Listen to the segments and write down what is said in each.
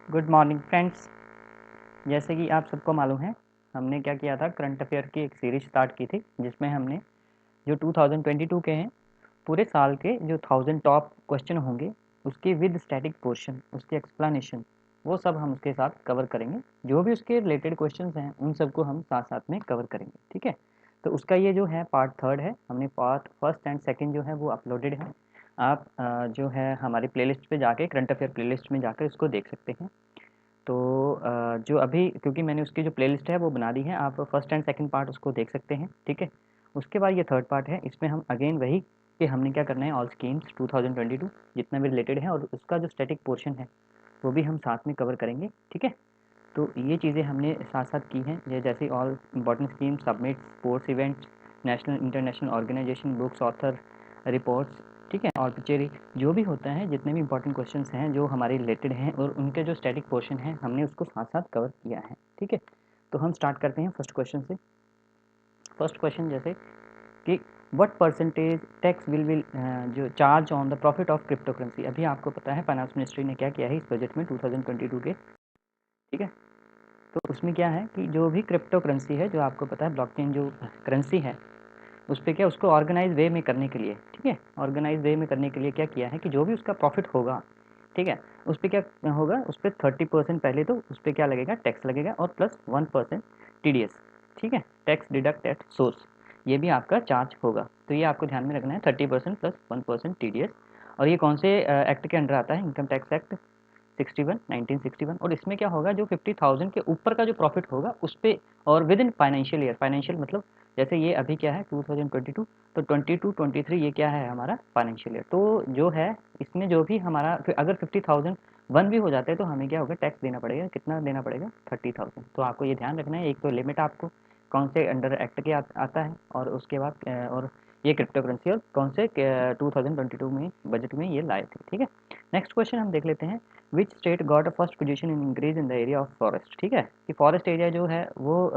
Good morning friends. जैसे कि आप सबको मालूम है, हमने क्या किया था, करंट अफेयर की एक सीरीज स्टार्ट की थी जिसमें हमने जो 2022 के हैं पूरे साल के जो 1000 टॉप क्वेश्चन होंगे उसके विद स्टैटिक पोर्शन, उसकी एक्सप्लेनेशन, वो सब हम उसके साथ कवर करेंगे। जो भी उसके रिलेटेड क्वेश्चंस हैं उन सबको हम साथ साथ में कवर करेंगे, ठीक है। तो उसका ये जो है पार्ट थर्ड है, हमने पार्ट फर्स्ट एंड सेकंड जो है वो अपलोडेड है। आप जो है हमारी प्लेलिस्ट पे जाके, करंट अफेयर प्लेलिस्ट में जाकर इसको देख सकते हैं। तो जो अभी, क्योंकि मैंने उसकी जो प्लेलिस्ट है वो बना दी है, आप फर्स्ट एंड सेकंड पार्ट उसको देख सकते हैं, ठीक है। उसके बाद ये थर्ड पार्ट है, इसमें हम अगेन वही कि हमने क्या करना है, ऑल स्कीम्स 2022 जितना भी रिलेटेड है और उसका जो स्टैटिक पोर्शन है वो भी हम साथ में कवर करेंगे, ठीक है। तो ये चीज़ें हमने साथ साथ की हैं, ये जैसे all important scheme submit, sports events, national international organisation, books author reports, ठीक है। और पिक्चरी जो भी होता है, जितने भी इंपॉर्टेंट क्वेश्चंस हैं जो हमारे रिलेटेड हैं और उनके जो स्टैटिक पोर्शन है हमने उसको साथ साथ कवर किया है, ठीक है। तो हम स्टार्ट करते हैं फर्स्ट क्वेश्चन से। फर्स्ट क्वेश्चन जैसे कि व्हाट परसेंटेज टैक्स विल जो charge on the profit of crypto currency. अभी आपको पता है फाइनेंस मिनिस्ट्री ने क्या किया है इस बजट में 2022 के, ठीक है। तो उसमें क्या है कि जो भी क्रिप्टो करेंसी है, जो आपको पता है ब्लॉकचेन जो करेंसी है, उस पे क्या, उसको ऑर्गेनाइज वे में करने के लिए, ठीक है, ऑर्गेनाइज वे में करने के लिए क्या किया है कि जो भी उसका प्रॉफिट होगा, ठीक है, उस पर क्या होगा, उस पर 30% पहले तो उस पर क्या लगेगा, टैक्स लगेगा, और प्लस 1% TDS, ठीक है, टैक्स डिडक्ट एट सोर्स, ये भी आपका चार्ज होगा। तो ये आपको ध्यान में रखना है, 30% प्लस 1% TDS। और ये कौन से एक्ट के अंडर आता है, इनकम टैक्स एक्ट 1961। और इसमें क्या होगा, जो 50,000 के ऊपर का जो प्रॉफिट होगा उस पर, और with in financial year, financial मतलब जैसे ये अभी क्या है 2022, तो 22-23 ये क्या है हमारा फाइनेंशियल ईयर। तो जो है इसमें जो भी हमारा अगर 50,000 वन भी हो जाते हैं तो हमें क्या होगा, टैक्स देना पड़ेगा, कितना देना पड़ेगा, 30,000। तो आपको ये ध्यान रखना है, एक तो लिमिट आपको कौन से अंडर एक्ट के आता है, और उसके बाद और ये क्रिप्टो करेंसी और कौन से 2022 में बजट में ये लाए थे, ठीक है। नेक्स्ट क्वेश्चन हम देख लेते हैं, which state got a first position in increase in the area of forest, ठीक है। कि फॉरेस्ट एरिया जो है वो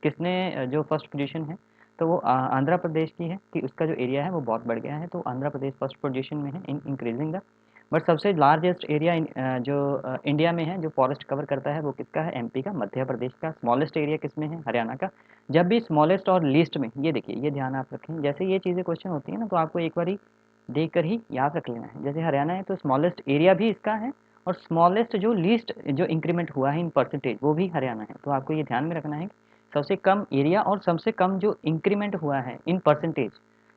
किसने जो फर्स्ट पोजीशन है, तो वो आंध्र प्रदेश की है, कि उसका जो एरिया है वो बहुत बढ़ गया है, तो आंध्र प्रदेश फर्स्ट पोजीशन में है इन इंक्रीजिंग द। बट सबसे लार्जेस्ट एरिया जो इंडिया में है, जो फॉरेस्ट कवर करता है, वो किसका है, MP का, मध्य प्रदेश का। स्मॉलेस्ट एरिया किसमें है, हरियाणा का। जब भी स्मॉलेस्ट और लीस्ट में, ये देखिए, ये ध्यान आप रखें, जैसे ये चीज़ें क्वेश्चन होती है ना, तो आपको एक बार देख कर ही याद रख लेना है। जैसे हरियाणा है तो स्मॉलेस्ट एरिया भी इसका है, और स्मॉलेस्ट जो लीस्ट जो इंक्रीमेंट हुआ है इन परसेंटेज, वो भी हरियाणा है। तो आपको ये ध्यान में रखना है कि सबसे कम एरिया और सबसे कम जो इंक्रीमेंट हुआ है इन परसेंटेज।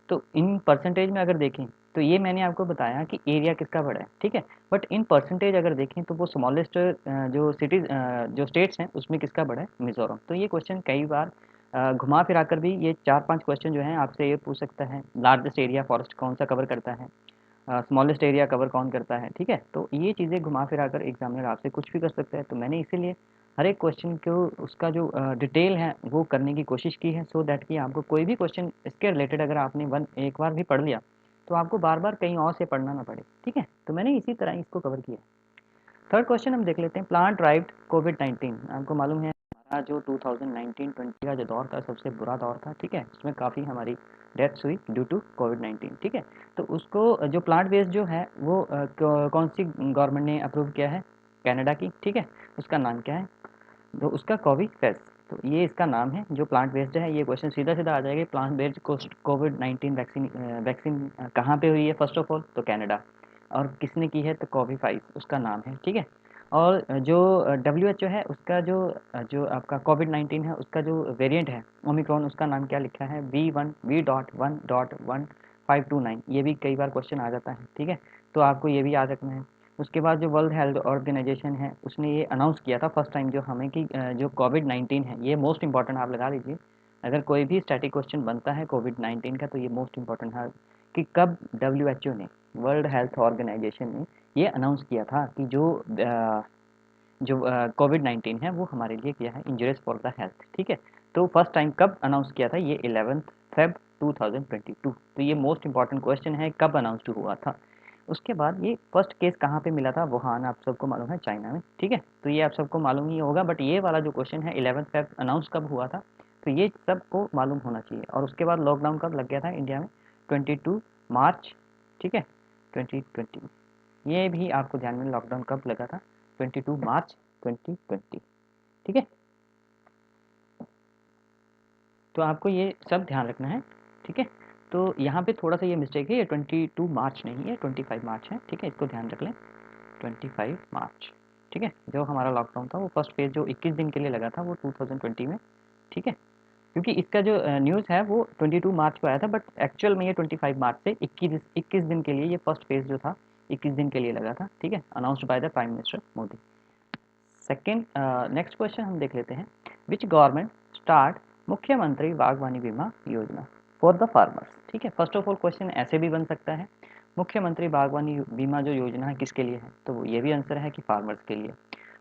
तो इन परसेंटेज में अगर देखें तो ये मैंने आपको बताया कि एरिया किसका बड़ा है, ठीक है। बट इन परसेंटेज अगर देखें तो वो स्मॉलेस्ट जो सिटीज जो स्टेट्स हैं उसमें किसका बड़ा है, मिजोरम। तो ये क्वेश्चन कई बार घुमा फिरा कर भी, ये 4-5 क्वेश्चन जो हैं आपसे ये पूछ सकता है, लार्जेस्ट एरिया फॉरेस्ट कौन सा कवर करता है, स्मॉलेस्ट एरिया कवर कौन करता है, ठीक है। तो ये चीज़ें घुमा फिरा कर एग्जामिनर आपसे कुछ भी कर सकता है। तो मैंने इसीलिए हर एक क्वेश्चन को उसका जो डिटेल है वो करने की कोशिश की है, सो दैट कि आपको कोई भी क्वेश्चन इसके रिलेटेड अगर आपने एक बार भी पढ़ लिया तो आपको बार बार कहीं और से पढ़ना ना पड़े, ठीक है। तो मैंने इसी तरह इसको कवर किया। थर्ड क्वेश्चन हम देख लेते हैं, प्लांट ड्राइव्ड कोविड-19। आपको मालूम है हमारा जो 2019-20 का जो दौर था सबसे बुरा दौर था, ठीक है। उसमें काफ़ी हमारी डेथ्स हुई ड्यू टू कोविड-19, ठीक है। तो उसको जो प्लांट बेस्ड जो है वो कौन सी गवर्नमेंट ने अप्रूव किया है, कनाडा की, ठीक है। उसका नाम क्या है, तो उसका कोविफेस। तो ये इसका नाम है जो प्लांट बेस्ड है। ये क्वेश्चन सीधा सीधा आ जाएगा, प्लांट बेस्ड कोविड-19 वैक्सीन वैक्सीन कहाँ पे हुई है, फर्स्ट ऑफ ऑल तो कनाडा, और किसने की है, तो कोवी 5 उसका नाम है, ठीक है। और जो WHO है उसका जो जो आपका कोविड-19 है उसका जो वेरिएंट है ओमिक्रॉन, उसका नाम क्या लिखा है, V1.1.1529। ये भी कई बार क्वेश्चन आ जाता है, ठीक है। तो आपको ये भी याद रखना है। उसके बाद जो वर्ल्ड हेल्थ ऑर्गेनाइजेशन है उसने ये अनाउंस किया था फर्स्ट टाइम जो हमें कि जो कोविड-19 है, ये मोस्ट इंपॉर्टेंट आप लगा लीजिए। अगर कोई भी स्टैटिक क्वेश्चन बनता है कोविड-19 का तो ये मोस्ट इंपॉर्टेंट है कि कब WHO ने, वर्ल्ड हेल्थ ऑर्गेनाइजेशन ने ये अनाउंस किया था कि जो कोविड-19 है वो हमारे लिए क्या है, इंजurious फॉर द हेल्थ, ठीक है। तो फर्स्ट टाइम कब अनाउंस किया था, ये 11 फेब 2022। तो ये मोस्ट इंपॉर्टेंट क्वेश्चन है, कब अनाउंस्ड हुआ था। उसके बाद ये फर्स्ट केस कहाँ पे मिला था, वुहान, आप सबको मालूम है, चाइना में, ठीक है। तो ये आप सबको मालूम ही होगा, बट ये वाला जो क्वेश्चन है 11 फेब अनाउंस कब हुआ था, तो ये सबको मालूम होना चाहिए। और उसके बाद लॉकडाउन कब लग गया था इंडिया में, 22 मार्च, ठीक है, 2020। ये भी आपको ध्यान में, लॉकडाउन कब लगा था, 22 मार्च 2020। ठीक है, तो आपको ये सब ध्यान रखना है। ठीक है, तो यहाँ पे थोड़ा सा ये मिस्टेक है, ये 22 मार्च नहीं है, 25 मार्च है। ठीक है, इसको ध्यान रख लें, 25 मार्च। ठीक है, जो हमारा लॉकडाउन था वो फर्स्ट फेज़ जो 21 दिन के लिए लगा था वो 2020 में। ठीक है, क्योंकि इसका जो न्यूज़ है वो 22 मार्च को आया था, बट एक्चुअल में ये 25 मार्च से 21 दिन के लिए ये फर्स्ट फेज़ जो था 21 दिन के लिए लगा था। ठीक है, announced by the prime minister Modi. Second, next question हम देख लेते हैं, विच गवर्नमेंट स्टार्ट मुख्यमंत्री बागवानी बीमा योजना फॉर द फार्मर्स। ठीक है, फर्स्ट ऑफ ऑल क्वेश्चन ऐसे भी बन सकता है, मुख्यमंत्री बागवानी बीमा जो योजना है किसके लिए है, तो ये भी आंसर है कि फार्मर्स के लिए।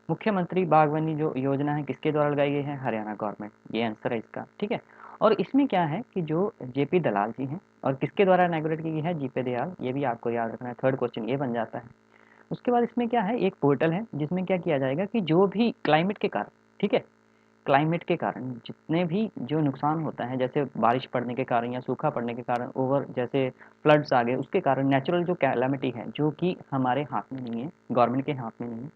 मुख्यमंत्री बागवानी जो योजना है किसके द्वारा लगाई गई है, हरियाणा गवर्नमेंट, ये आंसर है इसका। ठीक है, और इसमें क्या है कि जो जेपी दलाल जी हैं और किसके द्वारा इनॉग्रेट की गई है, जीपी दयाल, ये भी आपको याद रखना है, थर्ड क्वेश्चन ये बन जाता है। उसके बाद इसमें क्या है, एक पोर्टल है जिसमें क्या किया जाएगा कि जो भी क्लाइमेट के कारण, ठीक है, क्लाइमेट के कारण जितने भी जो नुकसान होता है, जैसे बारिश पड़ने के कारण या सूखा पड़ने के कारण, ओवर जैसे फ्लड्स आ गए, उसके कारण नेचुरल जो कैलामिटी है जो कि हमारे हाथ में नहीं है, गवर्नमेंट के हाथ में नहीं है,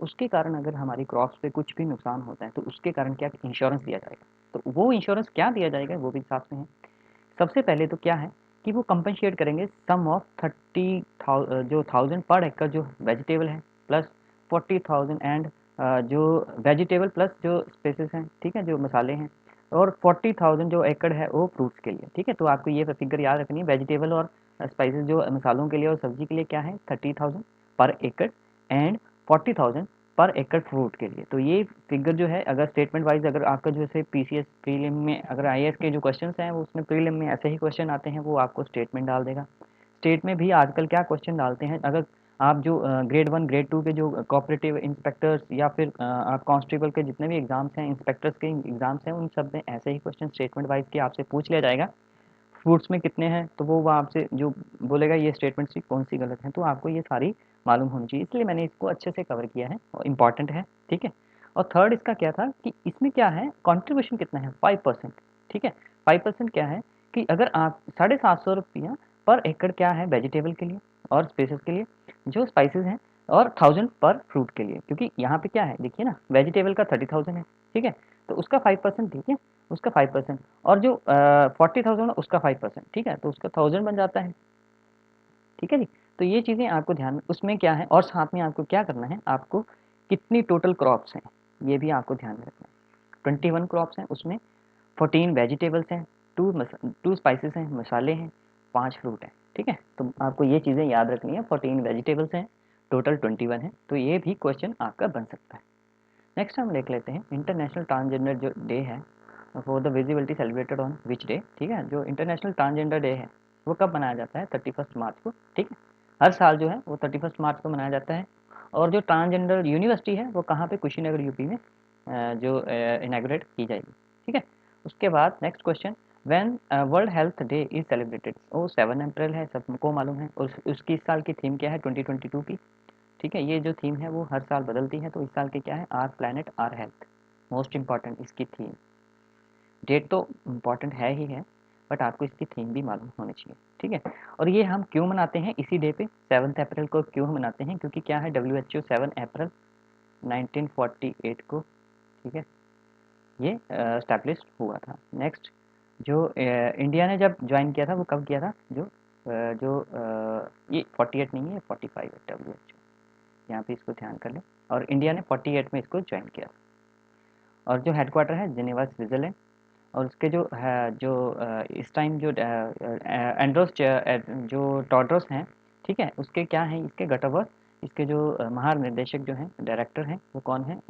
उसके कारण अगर हमारी क्रॉप्स पे कुछ भी नुकसान होता है तो उसके कारण क्या इंश्योरेंस दिया जाएगा। तो वो इंश्योरेंस क्या दिया जाएगा वो भी साथ में है। सबसे पहले तो क्या है कि वो कंपनसेट करेंगे सम ऑफ 30,000 पर एकड़ जो वेजिटेबल है, प्लस 40,000 एंड जो वेजिटेबल प्लस जो स्पेसेस हैं, ठीक है, जो मसाले हैं, और 40,000 जो एकड़ है वो फ्रूट्स के लिए। ठीक है, तो आपको ये फिगर याद रखनी है, वेजिटेबल और स्पाइसेस जो मसालों के लिए और सब्जी के लिए क्या है 30,000 पर एकड़ एंड 40,000 पर एकड़ फ्रूट के लिए। तो ये फिगर जो है अगर स्टेटमेंट वाइज अगर आपका जैसे पीसीएस प्रीलिम में अगर आईएएस के जो क्वेश्चंस हैं वो उसमें प्रीलिम में ऐसे ही क्वेश्चन आते हैं, वो आपको स्टेटमेंट डाल देगा। स्टेट में भी आजकल क्या क्वेश्चन डालते हैं, अगर आप जो ग्रेड 1 ग्रेड 2 के जो कोऑपरेटिव इंस्पेक्टर्स या फिर आप कांस्टेबल के जितने भी एग्जाम्स हैं, इंस्पेक्टर्स के एग्जाम्स हैं, उन सब में ऐसे ही क्वेश्चन स्टेटमेंट वाइज के आपसे पूछ लिया जाएगा। फ्रूट्स में कितने हैं तो वो आपसे जो बोलेगा ये स्टेटमेंट सी कौन सी गलत है, तो आपको ये सारी मालूम होनी चाहिए, इसलिए मैंने इसको अच्छे से कवर किया है और इम्पॉर्टेंट है। ठीक है, और थर्ड इसका क्या था कि इसमें क्या है कंट्रीब्यूशन कितना है 5%। ठीक है, 5% क्या है कि अगर आप 750 रुपया पर एकड़ क्या है वेजिटेबल के लिए और स्पेसेस के लिए जो स्पाइसेस हैं, और 1000 पर फ्रूट के लिए, क्योंकि यहाँ पे क्या है देखिए ना, वेजिटेबल का 30,000 है। ठीक है, तो उसका 5% देखिए, उसका 5% और जो 40,000 उसका 5%। ठीक है, तो उसका 1000 बन जाता है। ठीक है जी, तो ये चीज़ें आपको ध्यान में, उसमें क्या है और साथ में आपको क्या करना है, आपको कितनी टोटल क्रॉप्स हैं ये भी आपको ध्यान में रखना है। 21 क्रॉप्स हैं, उसमें 14 वेजिटेबल्स हैं, 2 स्पाइसेस हैं, मसाले हैं, 5 फ्रूट हैं। ठीक है, तो आपको ये चीज़ें याद रखनी है, 14 वेजिटेबल्स हैं, टोटल 21 है, तो ये भी क्वेश्चन आपका बन सकता है। नेक्स्ट हम देख लेते हैं इंटरनेशनल ट्रांसजेंडर जो डे है for the visibility celebrated on which day. ठीक है, जो इंटरनेशनल ट्रांसजेंडर डे है वो कब मनाया जाता है, 31 मार्च को। ठीक है, हर साल जो है वो 31 मार्च को मनाया जाता है। और जो ट्रांसजेंडर यूनिवर्सिटी है वो कहाँ पे, कुशीनगर यूपी में जो इनाग्रेट की जाएगी। ठीक है, उसके बाद next question, when world health day is celebrated, वो 7 अप्रैल है, सबको मालूम है। और उसकी इस साल की थीम क्या है 2022 की। ठीक है, ये जो थीम है वो हर साल बदलती है, तो इस साल की क्या है, our planet our health, most important इसकी थीम। डेट तो इम्पॉर्टेंट है ही है, बट आपको इसकी थीम भी मालूम होनी चाहिए। ठीक है, और ये हम क्यों मनाते हैं इसी डे पे, 7 अप्रैल को क्यों मनाते हैं, क्योंकि क्या है WHO 7 अप्रैल 1948 को, ठीक है, ये स्टैब्लिश हुआ था। नेक्स्ट, जो इंडिया ने जब ज्वाइन किया था वो कब किया था, ये 48 नहीं है, 45 है WHO, यहाँ पे इसको ध्यान कर लें। और इंडिया ने 48 में इसको ज्वाइन किया, और जो हेडक्वार्टर है जिनेवा स्विट्ज़रलैंड। और उसके जो है जो इस टाइम जो एंड्रोस जो टॉड्रोस हैं, ठीक है, उसके क्या हैं, इसके गटवर्थ, इसके जो महानिर्देशक जो हैं, डायरेक्टर हैं, वो कौन है,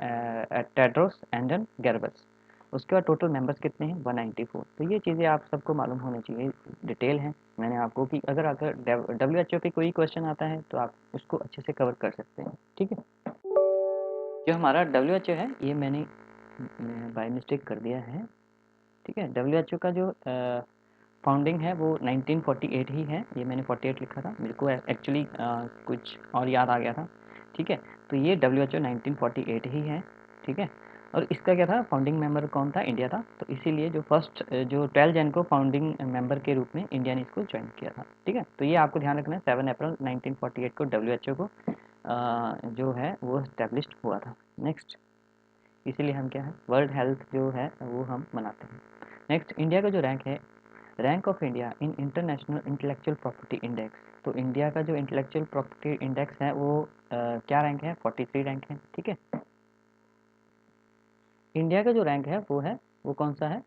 टेड्रोस एंडन गेब्रेयेसस। उसके बाद टोटल मेंबर्स कितने हैं 194। तो ये चीज़ें आप सबको मालूम होनी चाहिए, डिटेल है मैंने आपको कि अगर WHO पे कोई क्वेश्चन आता है तो आप उसको अच्छे से कवर कर सकते हैं। ठीक है, जो हमारा WHO है ये मैंने बाय मिस्टेक कर दिया है। ठीक है, WHO का जो फाउंडिंग है वो 1948 ही है, ये मैंने 48 लिखा था, मेरे को एक्चुअली कुछ और याद आ गया था। ठीक है, तो ये WHO 1948 ही है। ठीक है, और इसका क्या था, फाउंडिंग मेंबर कौन था, इंडिया था, तो इसीलिए जो फर्स्ट जो 12 जन को फाउंडिंग मेंबर के रूप में इंडिया ने इसको ज्वाइन किया था। ठीक है, तो ये आपको ध्यान रखना है, 7 अप्रैल 1948 को WHO को जो है वो इस्टेब्लिश्ड हुआ था। नेक्स्ट, इसीलिए हम क्या है वर्ल्ड हेल्थ जो है वो हम मनाते हैं। नेक्स्ट, इंडिया का जो रैंक है, rank of India in international intellectual property index. तो इंडिया का जो इंटेलेक्चुअल प्रॉपर्टी इंडेक्स है वो क्या रैंक है, 43 रैंक है। ठीक है, इंडिया का जो रैंक है वो कौन सा है,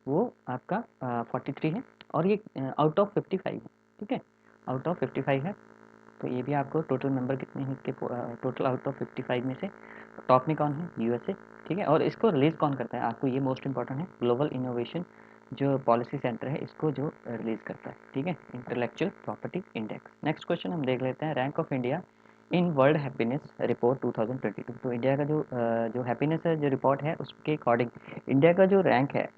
वो आपका 43 है, और ये आउट ऑफ 55 है। ठीक है, आउट ऑफ 55 है। तो ये भी आपको टोटल मेंबर कितने हैं इसके, टोटल आउट ऑफ 55 में से टॉप में कौन है, यूएसए। ठीक है, और इसको रिलीज़ कौन करता है, आपको ये मोस्ट इंपॉर्टेंट है, ग्लोबल इनोवेशन जो पॉलिसी सेंटर है इसको जो रिलीज़ करता है। ठीक है, intellectual property index. Next question हम देख लेते हैं, rank of India in world happiness report 2022। तो इंडिया का जो हैप्पीनेस है जो रिपोर्ट है उसके अकॉर्डिंग इंडिया का जो रैंक है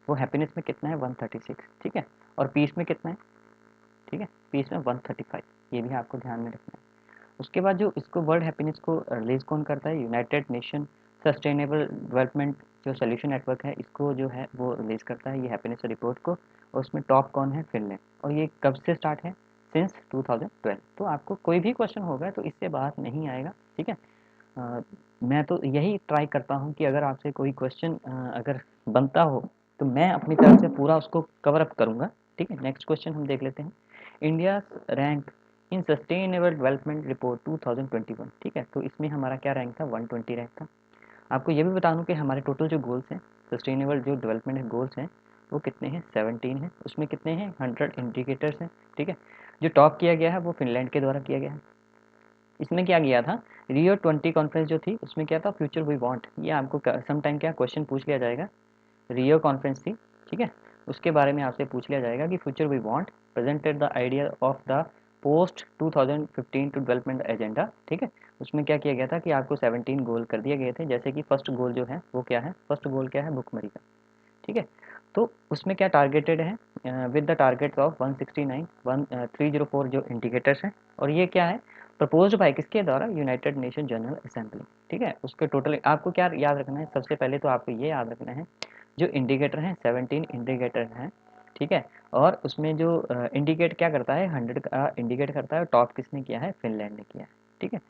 वो हैप्पीनेस में कितना है, 136। ठीक है, और पीस में कितना है, ठीक है, पीस में 135। ये भी आपको ध्यान में रखना है। उसके बाद जो इसको वर्ल्ड हैप्पीनेस को रिलीज कौन करता है, यूनाइटेड नेशन सस्टेनेबल डेवलपमेंट जो सोल्यूशन नेटवर्क है इसको जो है वो रिलीज करता है ये हैप्पीनेस रिपोर्ट को। और उसमें टॉप कौन है, फिनलैंड। और ये कब से स्टार्ट है, सिंस 2012। तो आपको कोई भी क्वेश्चन होगा तो इससे बाहर नहीं आएगा। ठीक है, मैं तो यही ट्राई करता हूँ कि अगर आपसे कोई क्वेश्चन अगर बनता हो तो मैं अपनी तरफ से पूरा उसको कवर अप करूँगा। ठीक है, नेक्स्ट क्वेश्चन हम देख लेते हैं, India rank in sustainable development report 2021। ठीक है, तो इसमें हमारा क्या रैंक था, 120 रैंक था। आपको ये भी बता दूं कि हमारे टोटल जो गोल्स हैं, सस्टेनेबल जो डेवलपमेंट है गोल्स हैं, वो कितने हैं, 17 हैं। उसमें कितने हैं, 100 इंडिकेटर्स हैं। ठीक है, जो टॉप किया गया है वो फिनलैंड के द्वारा किया गया है। इसमें क्या किया था, रियो 20 कॉन्फ्रेंस जो थी उसमें क्या था, फ्यूचर वी वांट। ये आपको सम टाइम क्या क्वेश्चन पूछ लिया जाएगा, रियो कॉन्फ्रेंस थी। ठीक है, उसके बारे में आपसे पूछ लिया जाएगा कि future we want presented the idea of the post 2015 to development agenda. ठीक है, उसमें क्या किया गया था कि आपको 17 गोल कर दिए गए थे। जैसे कि फर्स्ट गोल जो है वो क्या है, फर्स्ट गोल क्या है, भुखमरी का। ठीक है, तो उसमें क्या टारगेटेड है, विद द टारगेट्स ऑफ 169 304 जो इंडिकेटर्स हैं। और ये क्या है, प्रपोज्ड बाय किसके द्वारा, यूनाइटेड नेशन जनरल असेंबली। ठीक है, उसके टोटल आपको क्या याद रखना है, सबसे पहले तो आपको ये याद रखना है जो इंडिकेटर हैं, 17 इंडिकेटर हैं। ठीक है, और उसमें जो इंडिकेट क्या करता है, 100 का इंडिकेट करता है। टॉप किसने किया है, फिनलैंड ने किया है। ठीक है,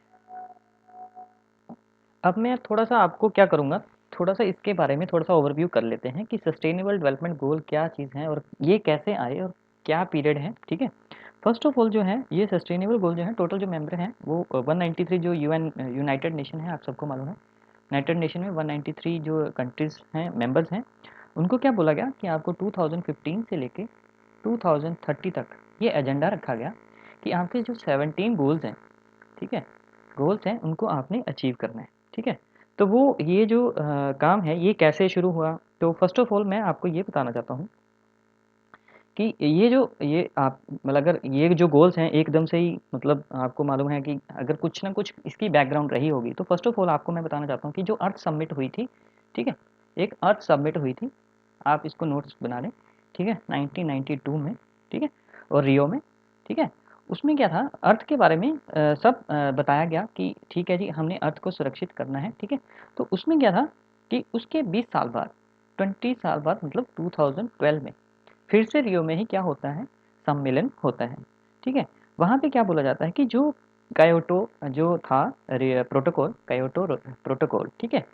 अब मैं थोड़ा सा आपको क्या करूँगा, थोड़ा सा इसके बारे में थोड़ा सा ओवरव्यू कर लेते हैं कि सस्टेनेबल डेवलपमेंट गोल क्या चीज़ है और ये कैसे आए और क्या पीरियड है। ठीक है, फर्स्ट ऑफ ऑल जो है ये सस्टेनेबल गोल जो है, टोटल जो मेंबर हैं वो 193 जो यूनाइटेड नेशन है, आप सबको मालूम है। यूनाइटेड नेशन में 193 जो कंट्रीज़ हैं, मेंबर्स हैं, उनको क्या बोला गया कि आपको 2015 से लेके 2030 तक ये एजेंडा रखा गया कि आपके जो 17 गोल्स हैं, ठीक है, गोल्स हैं उनको आपने अचीव करना है। ठीक है, तो वो ये जो काम है ये कैसे शुरू हुआ, तो फर्स्ट ऑफ ऑल मैं आपको ये बताना चाहता हूँ कि ये आप मतलब अगर ये जो गोल्स हैं एकदम से ही मतलब आपको मालूम है कि अगर कुछ ना कुछ इसकी बैकग्राउंड रही होगी, तो फर्स्ट ऑफ ऑल आपको मैं बताना चाहता हूँ कि जो अर्थ सबमिट हुई थी, ठीक है, एक अर्थ सबमिट हुई थी, आप इसको नोट्स बना लें। ठीक है, 1992 में। ठीक है, और रियो में। ठीक है, उसमें क्या था, अर्थ के बारे में सब बताया गया कि ठीक है जी हमने अर्थ को सुरक्षित करना है। ठीक है, तो उसमें क्या था कि उसके 20 साल बाद, 20 साल बाद मतलब 2012 में फिर से रियो में ही क्या होता है, सम्मेलन होता है। ठीक है, वहाँ पे क्या बोला जाता है कि जो कायोटो जो था प्रोटोकॉल, कायोटो प्रोटोकॉल। ठीक है,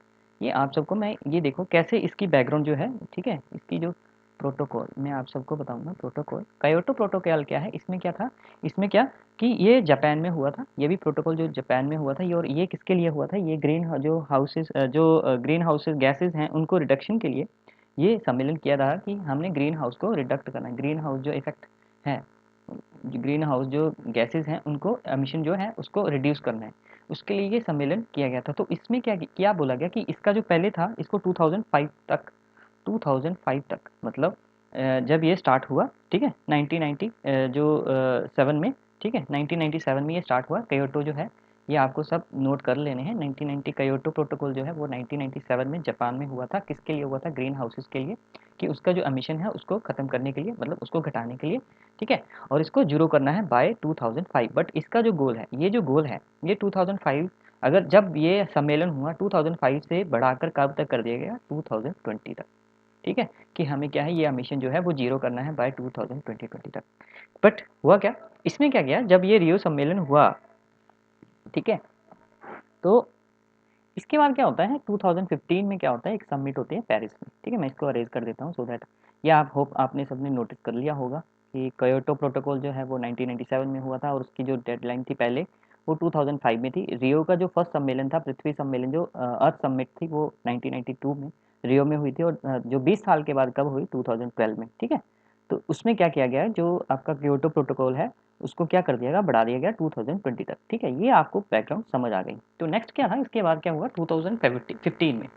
ये आप सबको मैं ये देखो कैसे इसकी बैकग्राउंड जो है, ठीक है, इसकी जो प्रोटोकॉल मैं आप सबको बताऊंगा। प्रोटोकॉल, कायोटो प्रोटोकॉल क्या है, इसमें क्या था, इसमें क्या कि ये जापान में हुआ था, ये भी प्रोटोकॉल जो जापान में हुआ था ये, और ये किसके लिए हुआ था, ये ग्रीन हाउसेज गैसेज हैं उनको रिडक्शन के लिए ये सम्मेलन किया था कि हमने ग्रीन हाउस को रिडक्ट करना है, ग्रीन हाउस जो इफेक्ट है, ग्रीन हाउस जो गैसेस हैं उनको एमिशन जो है उसको रिड्यूस करना है, उसके लिए ये सम्मेलन किया गया था। तो इसमें क्या बोला गया कि इसका जो पहले था इसको 2005 तक, 2005 तक मतलब जब ये स्टार्ट हुआ, ठीक है, 1990 जो 7 में, ठीक है, 1997 में ये स्टार्ट हुआ। कयोटो जो है ये आपको सब नोट कर लेने हैं। 1990 कयोटो प्रोटोकॉल जो है वो 1997 में जापान में हुआ था। किसके लिए हुआ था, ग्रीन हाउसेस के लिए, कि उसका जो एमिशन है उसको ख़त्म करने के लिए, मतलब उसको घटाने के लिए। ठीक है, और इसको जीरो करना है बाय 2005। बट इसका जो गोल है, ये जो गोल है ये 2005, अगर जब ये सम्मेलन हुआ 2005 से बढ़ाकर कब तक कर दिया गया, 2020 तक। ठीक है, कि हमें क्या है ये एमिशन जो है वो जीरो करना है बाय 2020 तक। बट हुआ क्या, इसमें क्या किया, जब ये रियो सम्मेलन हुआ ठीक है। तो इसके बाद क्या होता है 2015 में, क्या होता है, एक समिट होती है पेरिस में। ठीक है, मैं इसको अरेज कर देता हूँ सो दैट ये आप होप आपने सबने नोटिस कर लिया होगा कि क्योटो प्रोटोकॉल जो है वो 1997 में हुआ था और उसकी जो डेडलाइन थी पहले वो 2005 में थी। रियो का जो फर्स्ट सम्मेलन था, पृथ्वी सम्मेलन जो अर्थ समिट थी, वो 1992 में रियो में हुई थी और जो 20 साल के बाद कब हुई, 2012 में। ठीक है, तो उसमें क्या किया गया है, जो आपका क्योटो प्रोटोकॉल है उसको क्या कर दिया गया, बढ़ा दिया गया 2020 तक। ठीक है, ये आपको बैकग्राउंड समझ आ गई। तो नेक्स्ट क्या था, इसके बाद क्या हुआ 2015 में,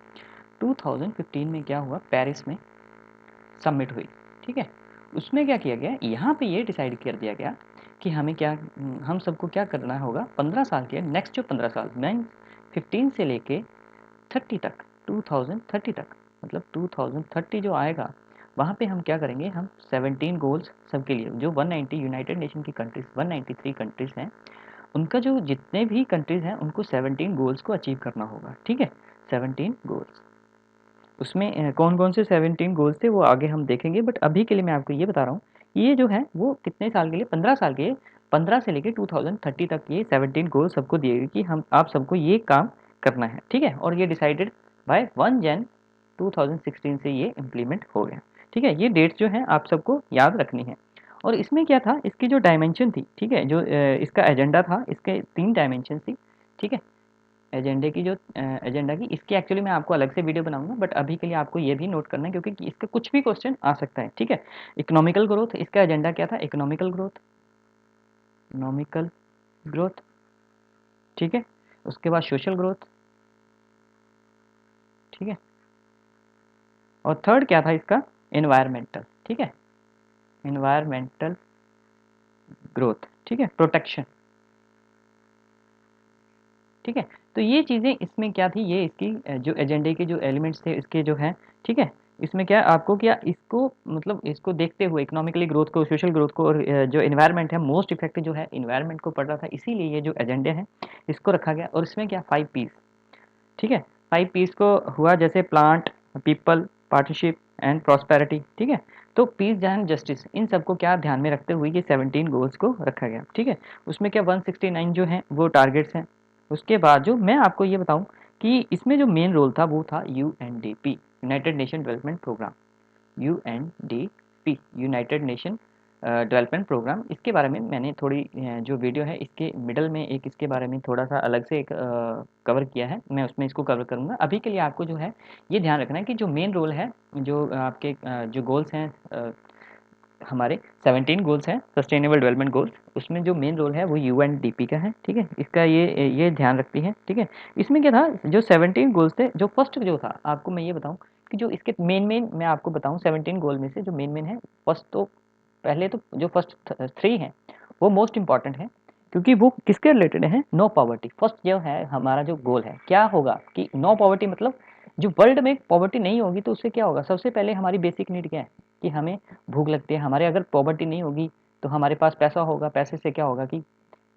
2015 में क्या हुआ, पेरिस में समिट हुई। ठीक है, उसमें क्या किया गया, यहाँ पे ये डिसाइड कर दिया गया कि हमें क्या, हम सबको क्या करना होगा 15 साल के नेक्स्ट जो 15 साल, मैं 15 से लेके 30 तक, 2030 तक, मतलब 2030 जो आएगा वहाँ पे हम क्या करेंगे, हम 17 गोल्स सबके लिए, जो 190 यूनाइटेड नेशन की कंट्रीज 193 कंट्रीज हैं, उनका जो जितने भी कंट्रीज हैं उनको 17 गोल्स को अचीव करना होगा। ठीक है, 17 गोल्स, उसमें कौन कौन से 17 गोल्स थे वो आगे हम देखेंगे, बट अभी के लिए मैं आपको ये बता रहा हूँ, ये जो है वो कितने साल के लिए, 15 साल के, 15 से लेकर 2030 तक ये 17 गोल सबको दिए गए कि हम आप सबको ये काम करना है। ठीक है, और ये डिसाइडेड बाय 1 जन 2016 से ये इम्प्लीमेंट हो गया। ठीक है, ये डेट्स जो हैं आप सबको याद रखनी है। और इसमें क्या था, इसकी जो डायमेंशन थी, ठीक है, जो इसका एजेंडा था, इसके 3 डायमेंशन थी। ठीक है, एजेंडे की जो एजेंडा की, इसकी एक्चुअली मैं आपको अलग से वीडियो बनाऊंगा, बट अभी के लिए आपको ये भी नोट करना है क्योंकि इसका कुछ भी क्वेश्चन आ सकता है। ठीक है, इकोनॉमिकल ग्रोथ, इसका एजेंडा क्या था, इकोनॉमिकल ग्रोथ, इकोनॉमिकल ग्रोथ। ठीक है, उसके बाद सोशल ग्रोथ। ठीक है, और थर्ड क्या था इसका, एनवायरमेंटल। ठीक है, एनवायरमेंटल ग्रोथ। ठीक है, प्रोटेक्शन। ठीक है, तो ये चीज़ें इसमें क्या थी, ये इसकी जो एजेंडे के जो एलिमेंट्स थे इसके जो हैं। ठीक है, इसमें क्या आपको क्या इसको मतलब इसको देखते हुए इकोनॉमिकली ग्रोथ को, सोशल ग्रोथ को और जो एनवायरनमेंट है, मोस्ट इफेक्टिव जो है इन्वायरमेंट को पढ़ रहा था, इसीलिए ये जो एजेंडे हैं इसको रखा गया। और इसमें क्या 5 पीस। ठीक है, 5 पीस को हुआ जैसे plant, people, partnership and prosperity. ठीक है, तो पीस एंड जस्टिस, इन सबको क्या ध्यान में रखते हुए ये 17 गोल्स को रखा गया। ठीक है, उसमें क्या 169 जो हैं वो टारगेट्स हैं। उसके बाद जो मैं आपको ये बताऊं कि इसमें जो मेन रोल था वो था UNDP, United Nation development programme, UNDP, United Nation development programme. इसके बारे में मैंने थोड़ी जो वीडियो है इसके मिडल में एक इसके बारे में थोड़ा सा अलग से एक कवर किया है, मैं उसमें इसको कवर करूँगा। अभी के लिए आपको जो है ये ध्यान रखना है कि जो मेन रोल है, जो आपके जो गोल्स हैं, हमारे 17 गोल्स हैं सस्टेनेबल डेवलपमेंट गोल्स, उसमें जो मेन रोल है वो यूएनडीपी का है। ठीक है, इसका ये ध्यान रखती है। ठीक है, इसमें क्या था, जो 17 गोल्स थे, जो फर्स्ट जो था आपको मैं ये बताऊं कि जो इसके मेन मैं आपको बताऊं 17 गोल में से जो मेन है, फर्स्ट तो पहले तो जो फर्स्ट 3 हैं वो मोस्ट इंपॉर्टेंट है क्योंकि वो किसके रिलेटेड है, नो पॉवर्टी। फर्स्ट जो है हमारा जो गोल है क्या होगा कि नो पॉवर्टी, मतलब जो वर्ल्ड में पॉवर्टी नहीं होगी तो उससे क्या होगा, सबसे पहले हमारी बेसिक नीड क्या है कि हमें भूख लगती है। हमारे अगर पॉवर्टी नहीं होगी तो हमारे पास पैसा होगा, पैसे से क्या होगा कि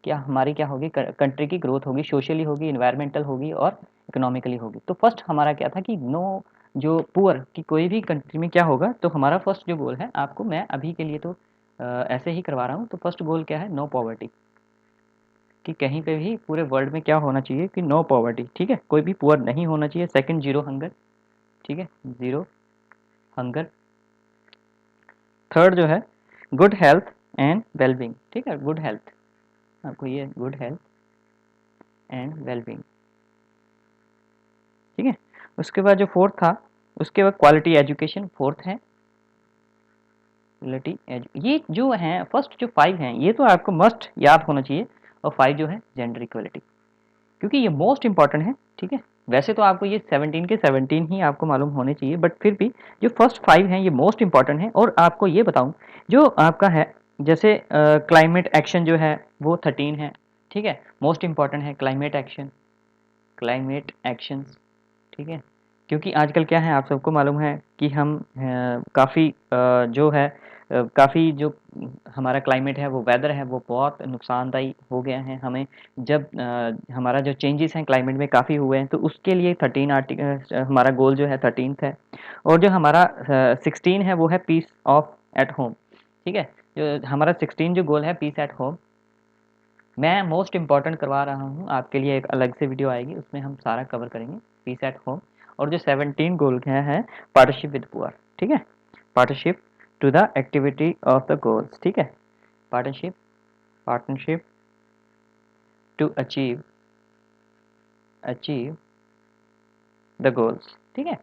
क्या हमारी क्या होगी, कंट्री की ग्रोथ होगी, सोशली होगी, इन्वायरमेंटल होगी और इकोनॉमिकली होगी। तो फर्स्ट हमारा क्या था कि नो जो पुअर की कोई भी कंट्री में क्या होगा, तो हमारा फर्स्ट जो गोल है, आपको मैं अभी के लिए तो ऐसे ही करवा रहा हूँ, तो फर्स्ट गोल क्या है, नो पॉवर्टी, कि कहीं पे भी पूरे वर्ल्ड में क्या होना चाहिए कि नो पॉवर्टी। ठीक है, कोई भी पुअर नहीं होना चाहिए। Second, zero hunger. ठीक है, जीरो हंगर। थर्ड जो है गुड हेल्थ एंड वेलबींग। ठीक है, गुड हेल्थ, आपको ये गुड हेल्थ एंड वेलबींग। ठीक है, उसके बाद जो फोर्थ था, उसके बाद क्वालिटी एजुकेशन फोर्थ है, क्वालिटी ये जो है फर्स्ट जो 5 हैं ये तो आपको मस्ट याद होना चाहिए। और 5 जो है जेंडर इक्वलिटी, क्योंकि ये मोस्ट इंपॉर्टेंट है। ठीक है, वैसे तो आपको ये 17 के 17 ही आपको मालूम होने चाहिए, बट फिर भी जो फर्स्ट 5 हैं ये मोस्ट इंपॉर्टेंट है। और आपको ये बताऊं जो आपका है जैसे क्लाइमेट एक्शन जो है वो 13 है। ठीक है, मोस्ट इंपॉर्टेंट है क्लाइमेट एक्शन, क्लाइमेट एक्शंस। ठीक है, क्योंकि आजकल क्या है आप सबको मालूम है कि हम काफ़ी जो है काफ़ी जो हमारा क्लाइमेट है, वो वेदर है, वो बहुत नुकसानदायी हो गया है हमें। जब हमारा जो चेंजेस हैं क्लाइमेट में काफ़ी हुए हैं, तो उसके लिए 13 आर्टिकल हमारा गोल जो है 13th है। और जो हमारा 16 है वो है पीस ऑफ एट होम। ठीक है, जो हमारा 16 जो गोल है पीस एट होम, मैं मोस्ट इम्पॉर्टेंट करवा रहा हूँ आपके लिए, एक अलग से वीडियो आएगी उसमें हम सारा कवर करेंगे, पीस एट होम। और जो 17 गोल हैं पार्टनरशिप विद पुअर, ठीक है, partnership to the activity of the goals, ठीक है, partnership partnership to achieve achieve the goals, ठीक है।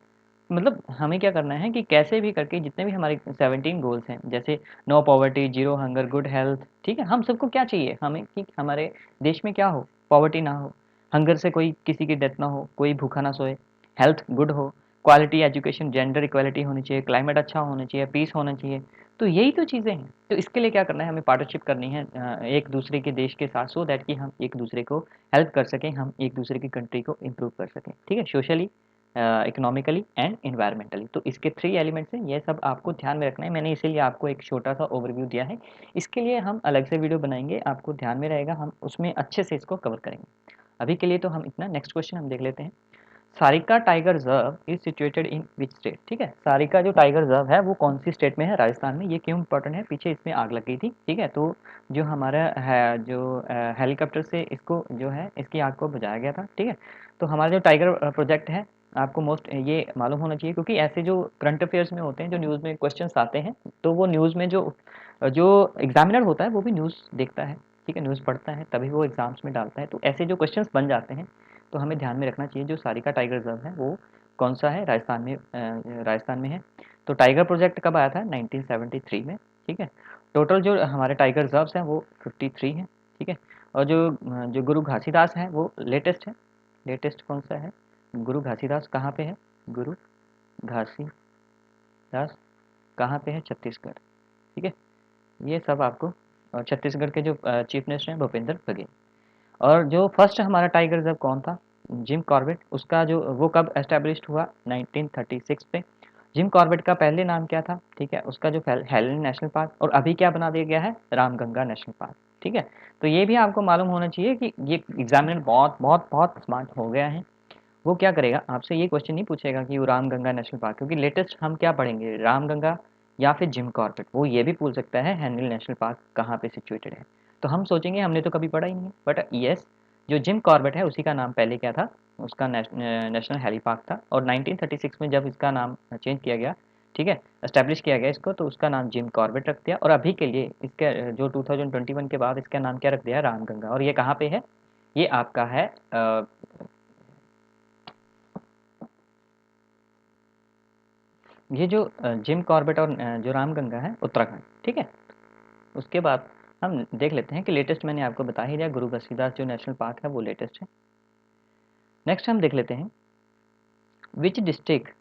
मतलब हमें क्या करना है कि कैसे भी करके जितने भी हमारे 17 गोल्स हैं, जैसे no poverty, zero hunger, good health, ठीक है, हम सबको क्या चाहिए, हमें कि हमारे देश में क्या हो, पॉवर्टी ना हो, हंगर से कोई किसी की डेथ ना हो, कोई भूखा ना सोए, हेल्थ गुड हो, क्वालिटी एजुकेशन, जेंडर इक्वालिटी होनी चाहिए, क्लाइमेट अच्छा होना चाहिए, पीस होना चाहिए। तो यही तो चीज़ें हैं। तो इसके लिए क्या करना है, हमें पार्टनरशिप करनी है एक दूसरे के देश के साथ, सो दैट कि हम एक दूसरे को हेल्प कर सकें, हम एक दूसरे की कंट्री को इम्प्रूव कर सकें, ठीक है, सोशली, इकोनॉमिकली एंड इन्वायरमेंटली। तो इसके 3 एलिमेंट्स हैं, ये सब आपको ध्यान में रखना है। मैंने इसीलिए आपको एक छोटा सा ओवरव्यू दिया है। इसके लिए हम अलग से वीडियो बनाएंगे, आपको ध्यान में रहेगा, हम उसमें अच्छे से इसको कवर करेंगे। अभी के लिए तो हम इतना, नेक्स्ट क्वेश्चन हम देख लेते हैं। Sarika tiger reserve is situated in which state, ठीक है, सारिका जो टाइगर रिजर्व है वो कौन सी स्टेट में है, राजस्थान में। ये क्यों इंपॉर्टेंट है, पीछे इसमें आग लग गई थी, ठीक है, तो जो हमारा है जो हेलीकॉप्टर से इसको जो है इसकी आग को बुझाया गया था, ठीक है। तो हमारा जो टाइगर प्रोजेक्ट है, आपको मोस्ट ये मालूम होना चाहिए, क्योंकि ऐसे जो करंट अफेयर्स में होते हैं, जो न्यूज़ में क्वेश्चंस आते हैं, तो वो न्यूज़ में जो जो एग्जामिनर होता है वो भी न्यूज़ देखता है, ठीक है, न्यूज़ पढ़ता है, तभी वो एग्जाम्स में डालता है। तो ऐसे जो क्वेश्चंस बन जाते हैं, तो हमें ध्यान में रखना चाहिए जो सारिका टाइगर रिजर्व है वो कौन सा है, राजस्थान में है। तो टाइगर प्रोजेक्ट कब आया था, 1973 में, ठीक है। टोटल जो हमारे टाइगर रिजर्व्स हैं वो 53 हैं, ठीक है। और जो गुरु घासीदास है वो लेटेस्ट है, लेटेस्ट कौन सा है, गुरु घासीदास कहाँ पे है, गुरु घासीदास कहाँ पे है, छत्तीसगढ़, ठीक है। ये सब आपको, और छत्तीसगढ़ के जो चीफ मिनिस्टर हैं भूपेंद्र बघेल। और जो फर्स्ट हमारा टाइगर रिजर्व कौन था, जिम कॉर्बेट, उसका जो वो कब एस्टेब्लिश्ड हुआ, 1936 पे। जिम कॉर्बेट का पहले नाम क्या था, ठीक है, उसका जो हेलन नेशनल पार्क, और अभी क्या बना दिया गया है, रामगंगा नेशनल पार्क, ठीक है। तो ये भी आपको मालूम होना चाहिए कि ये एग्जामिनर बहुत बहुत बहुत स्मार्ट हो गया है। वो क्या करेगा, आपसे ये क्वेश्चन नहीं पूछेगा कि वो रामगंगा नेशनल पार्क, क्योंकि लेटेस्ट हम क्या पढ़ेंगे, रामगंगा या फिर जिम कॉर्बेट। वो ये भी पूछ सकता है हेनल नेशनल पार्क कहाँ पे सिचुएटेड है, तो हम सोचेंगे हमने तो कभी पढ़ा ही नहीं है, बट यस, जो जिम कॉर्बेट है उसी का नाम पहले क्या था, उसका नेशनल हेली पार्क था। और 1936 में जब इसका नाम चेंज किया गया, ठीक है, एस्टेब्लिश किया गया इसको, तो उसका नाम जिम कॉर्बेट रख दिया। और अभी के लिए इसके जो 2021 के बाद इसका नाम क्या रख दिया है, रामगंगा। और ये कहाँ पे है, ये आपका है ये जो जिम कॉर्बेट और जो रामगंगा है उत्तराखंड, ठीक है। उसके बाद हम देख लेते हैं कि लेटेस्ट मैंने आपको बता ही दिया, गुरु घसीदास जो नेशनल पार्क है वो लेटेस्ट है। नेक्स्ट हम देख लेते हैं, विच डिस्ट्रिक्ट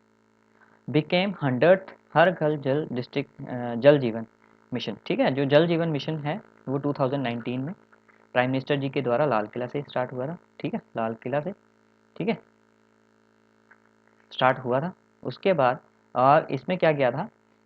बिकेम 100th हर घर जल डिस्ट्रिक्ट जल जीवन मिशन, ठीक है। जो जल जीवन मिशन है वो 2019 में प्राइम मिनिस्टर जी के द्वारा लाल किला से स्टार्ट हुआ था, ठीक है, लाल किला से, ठीक है, स्टार्ट हुआ था। उसके बाद और इसमें क्या किया था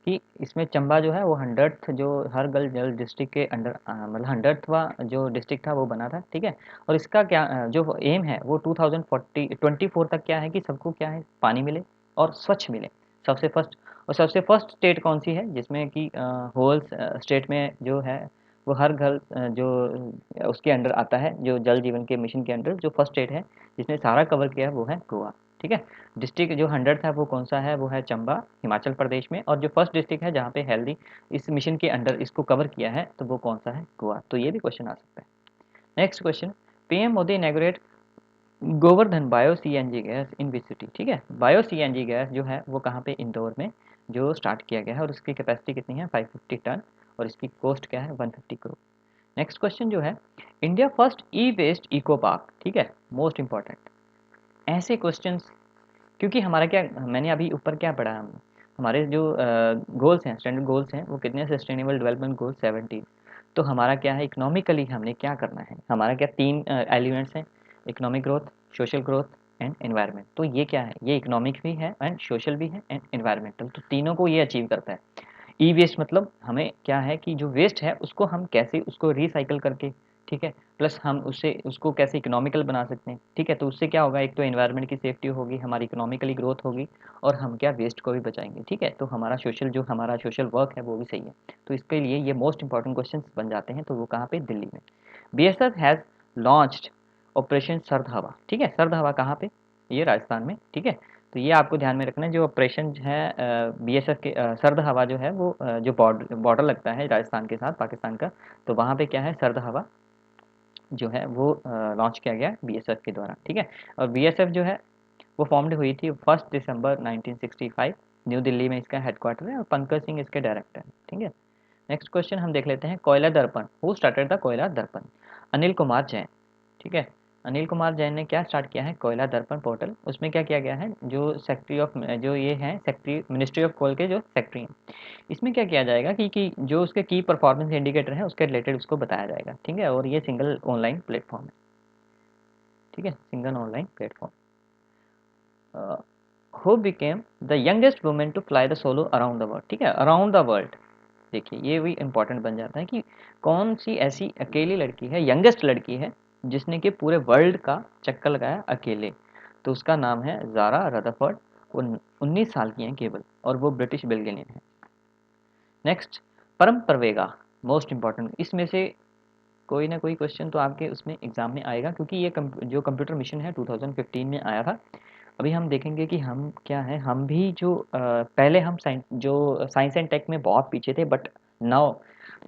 कि इसमें चंबा जो है वो 100th जो हर गल जल डिस्ट्रिक्ट के अंडर मतलब 100वां जो डिस्ट्रिक्ट था वो बना था, ठीक है। और इसका क्या जो एम है वो 2024 तक क्या है कि सबको क्या है, पानी मिले और स्वच्छ मिले, सबसे फर्स्ट। और सबसे फर्स्ट स्टेट कौन सी है जिसमें कि होल स्टेट में जो है वो हर घर जो उसके अंडर आता है, जो जल जीवन के मिशन के अंडर जो फर्स्ट स्टेट है जिसने सारा कवर किया है वो है गोवा, ठीक है। डिस्ट्रिक्ट जो 100 है वो कौन सा है, वो है चंबा, हिमाचल प्रदेश में। और जो फर्स्ट डिस्ट्रिक्ट है जहाँ पे हेल्दी इस मिशन के अंडर इसको कवर किया है, तो वो कौन सा है, गोवा। तो ये भी क्वेश्चन आ सकता है। Next question, PM Modi inaugurate Govardhan bio CNG gas in which city, ठीक है। बायो सीएनजी गैस जो है वो कहाँ पे, इंदौर में जो स्टार्ट किया गया है। और उसकी कैपेसिटी कितनी है, 550 टन, और इसकी कॉस्ट क्या है, 150 करोड़। नेक्स्ट क्वेश्चन जो है, इंडिया फर्स्ट ई वेस्ट इको पार्क, ठीक है, मोस्ट इंपॉर्टेंट। ऐसे क्वेश्चंस, क्योंकि हमारा क्या, मैंने अभी ऊपर क्या पढ़ा है, हमारे जो गोल्स हैं, स्टैंडर्ड गोल्स हैं, वो कितने, सस्टेनेबल डेवलपमेंट गोल 17। तो हमारा क्या है, इकोनॉमिकली हमने क्या करना है, हमारा क्या 3 एलिमेंट्स हैं, economic growth, social growth and environment. तो ये क्या है, ये इकोनॉमिक भी है एंड सोशल भी है एंड एनवायरमेंटल, तो तीनों को ये अचीव करता है। ई वेस्ट मतलब हमें क्या है कि जो वेस्ट है उसको हम कैसे उसको रिसाइकल करके, ठीक है, प्लस हम उससे उसको कैसे इकोनॉमिकल बना सकते हैं, ठीक है। तो उससे क्या होगा, एक तो एनवायरनमेंट की सेफ्टी होगी, हमारी इकोनॉमिकली ग्रोथ होगी, और हम क्या वेस्ट को भी बचाएंगे, ठीक है। तो हमारा सोशल वर्क है वो भी सही है। तो इसके लिए ये मोस्ट इंपॉर्टेंट क्वेश्चन बन जाते हैं। तो वो कहाँ पे, दिल्ली में। बीएसएफ हैज़ लॉन्च्ड ऑपरेशन सर्द हवा, ठीक है। सर्द हवा कहाँ पे, ये राजस्थान में, ठीक है। तो ये आपको ध्यान में रखना है, जो ऑपरेशन है बीएसएफ के सर्द हवा जो है वो जो बॉर्डर लगता है राजस्थान के साथ पाकिस्तान का, तो वहाँ पे क्या है, सर्द हवा जो है वो लॉन्च किया गया बीएसएफ के द्वारा, ठीक है। और बीएसएफ जो है वो फॉर्म्ड हुई थी 1 दिसंबर 1965, न्यू दिल्ली में इसका हेडक्वार्टर है और पंकज सिंह इसके डायरेक्टर हैं, ठीक है। नेक्स्ट क्वेश्चन हम देख लेते हैं, कोयला दर्पण, हु स्टार्टेड द कोयला दर्पण? अनिल कुमार जैन, ठीक है। अनिल कुमार जैन ने क्या स्टार्ट किया है, कोयला दर्पण पोर्टल। उसमें क्या किया गया है, जो सेक्रेटरी ऑफ जो ये हैं सेक्रेटरी मिनिस्ट्री ऑफ कोल के जो सेक्रेटरी हैं, इसमें क्या किया जाएगा कि जो उसके की परफॉर्मेंस इंडिकेटर है उसके रिलेटेड उसको बताया जाएगा, ठीक है। और ये सिंगल ऑनलाइन प्लेटफॉर्म है, ठीक है, single online platform. Who became the youngest women to fly the solo around the world, ठीक है, अराउंड द वर्ल्ड। देखिए ये भी इंपॉर्टेंट बन जाता है कि कौन सी ऐसी अकेली लड़की है, यंगेस्ट लड़की है जिसने कि पूरे वर्ल्ड का चक्कर लगाया अकेले। तो उसका नाम है ज़ारा रदरफोर्ड। वो 19 साल की हैं केवल और वो ब्रिटिश बिल्गेनियन है। नेक्स्ट, परम प्रवेगा, मोस्ट इंपॉर्टेंट। इसमें से कोई ना कोई क्वेश्चन तो आपके उसमें एग्जाम में आएगा, क्योंकि ये जो कंप्यूटर मिशन है 2015 में आया था। अभी हम देखेंगे कि हम क्या है, हम भी जो पहले हम साइंस एंड टेक में बहुत पीछे थे, but now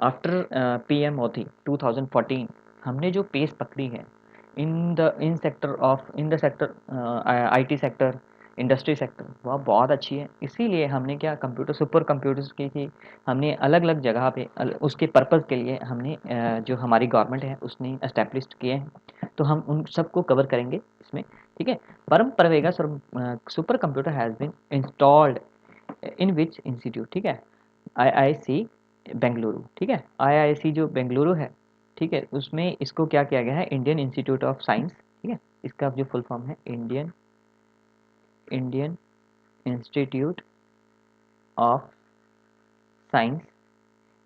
after PM Modi 2014 हमने जो पेस पकड़ी है in the sector IT sector, industry sector, वह बहुत अच्छी है। इसीलिए हमने क्या, कंप्यूटर सुपर कंप्यूटर्स की हमने अलग अलग जगह पे उसके पर्पज़ के लिए हमने जो हमारी गवर्नमेंट है उसने एस्टेब्लिश किए हैं। तो हम उन सबको कवर करेंगे इसमें, ठीक है। Param Pravega super computer has been installed in which institute, ठीक है, आईआईसी बेंगलुरु, ठीक है। आईआईसी जो बेंगलुरु है, ठीक है, उसमें इसको क्या किया गया है, इंडियन इंस्टीट्यूट ऑफ साइंस, ठीक है। इसका जो फुल फॉर्म है इंडियन इंस्टीट्यूट ऑफ साइंस,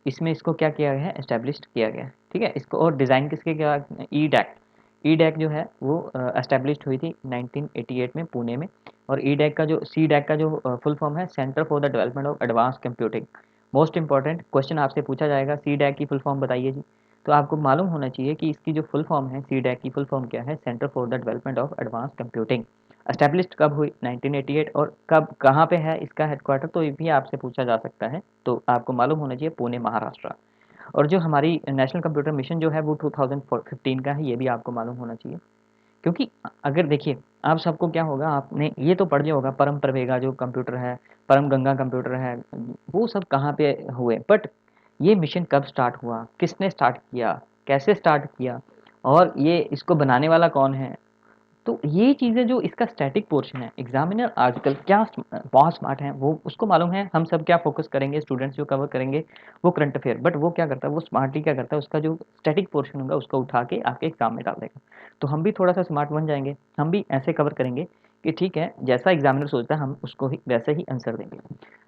इसमें इसको क्या किया गया है, एस्टेब्लिश किया गया है, ठीक है। इसको और डिज़ाइन किसके क्या, ई डैक, ई डैक जो है वो एस्टेब्लिश हुई थी 1988 में पुणे में। और ई डैक का जो सी डैक का जो फुल फॉर्म है, centre for the development of advance computing. Most important question आपसे पूछा जाएगा, सी डैक की फुल फॉर्म बताइए जी। तो आपको मालूम होना चाहिए कि इसकी जो फुल फॉर्म है, सी डैक की फुल फॉर्म क्या है, centre for the development of advance computing. Established कब हुई, 1988। और कब, कहाँ पे है इसका हेडक्वार्टर, तो ये भी आपसे पूछा जा सकता है। तो आपको मालूम होना चाहिए पुणे महाराष्ट्र। और जो हमारी नेशनल कंप्यूटर मिशन जो है वो 2015 का है, ये भी आपको मालूम होना चाहिए। क्योंकि अगर देखिए, आप सबको क्या होगा, आपने ये तो पढ़ लिया होगा, परम प्रवेगा जो कंप्यूटर है, परम गंगा कंप्यूटर है, वो सब कहाँ पे हुए, बट ये मिशन कब स्टार्ट हुआ, किसने स्टार्ट किया, कैसे स्टार्ट किया, और ये इसको बनाने वाला कौन है। तो ये चीज़ें जो इसका स्टैटिक पोर्शन है, एग्जामिनर आजकल क्या बहुत स्मार्ट हैं, वो उसको मालूम है हम सब क्या फोकस करेंगे, स्टूडेंट्स जो कवर करेंगे वो करंट अफेयर, बट वो क्या करता है, वो स्मार्टली क्या करता है, उसका जो स्टैटिक पोर्शन होगा उसको उठा के आपके एग्जाम में डाल देगा। तो हम भी थोड़ा सा स्मार्ट बन जाएंगे, हम भी ऐसे कवर करेंगे कि ठीक है, जैसा एग्जामिनर सोचता है हम उसको ही वैसे ही आंसर देंगे।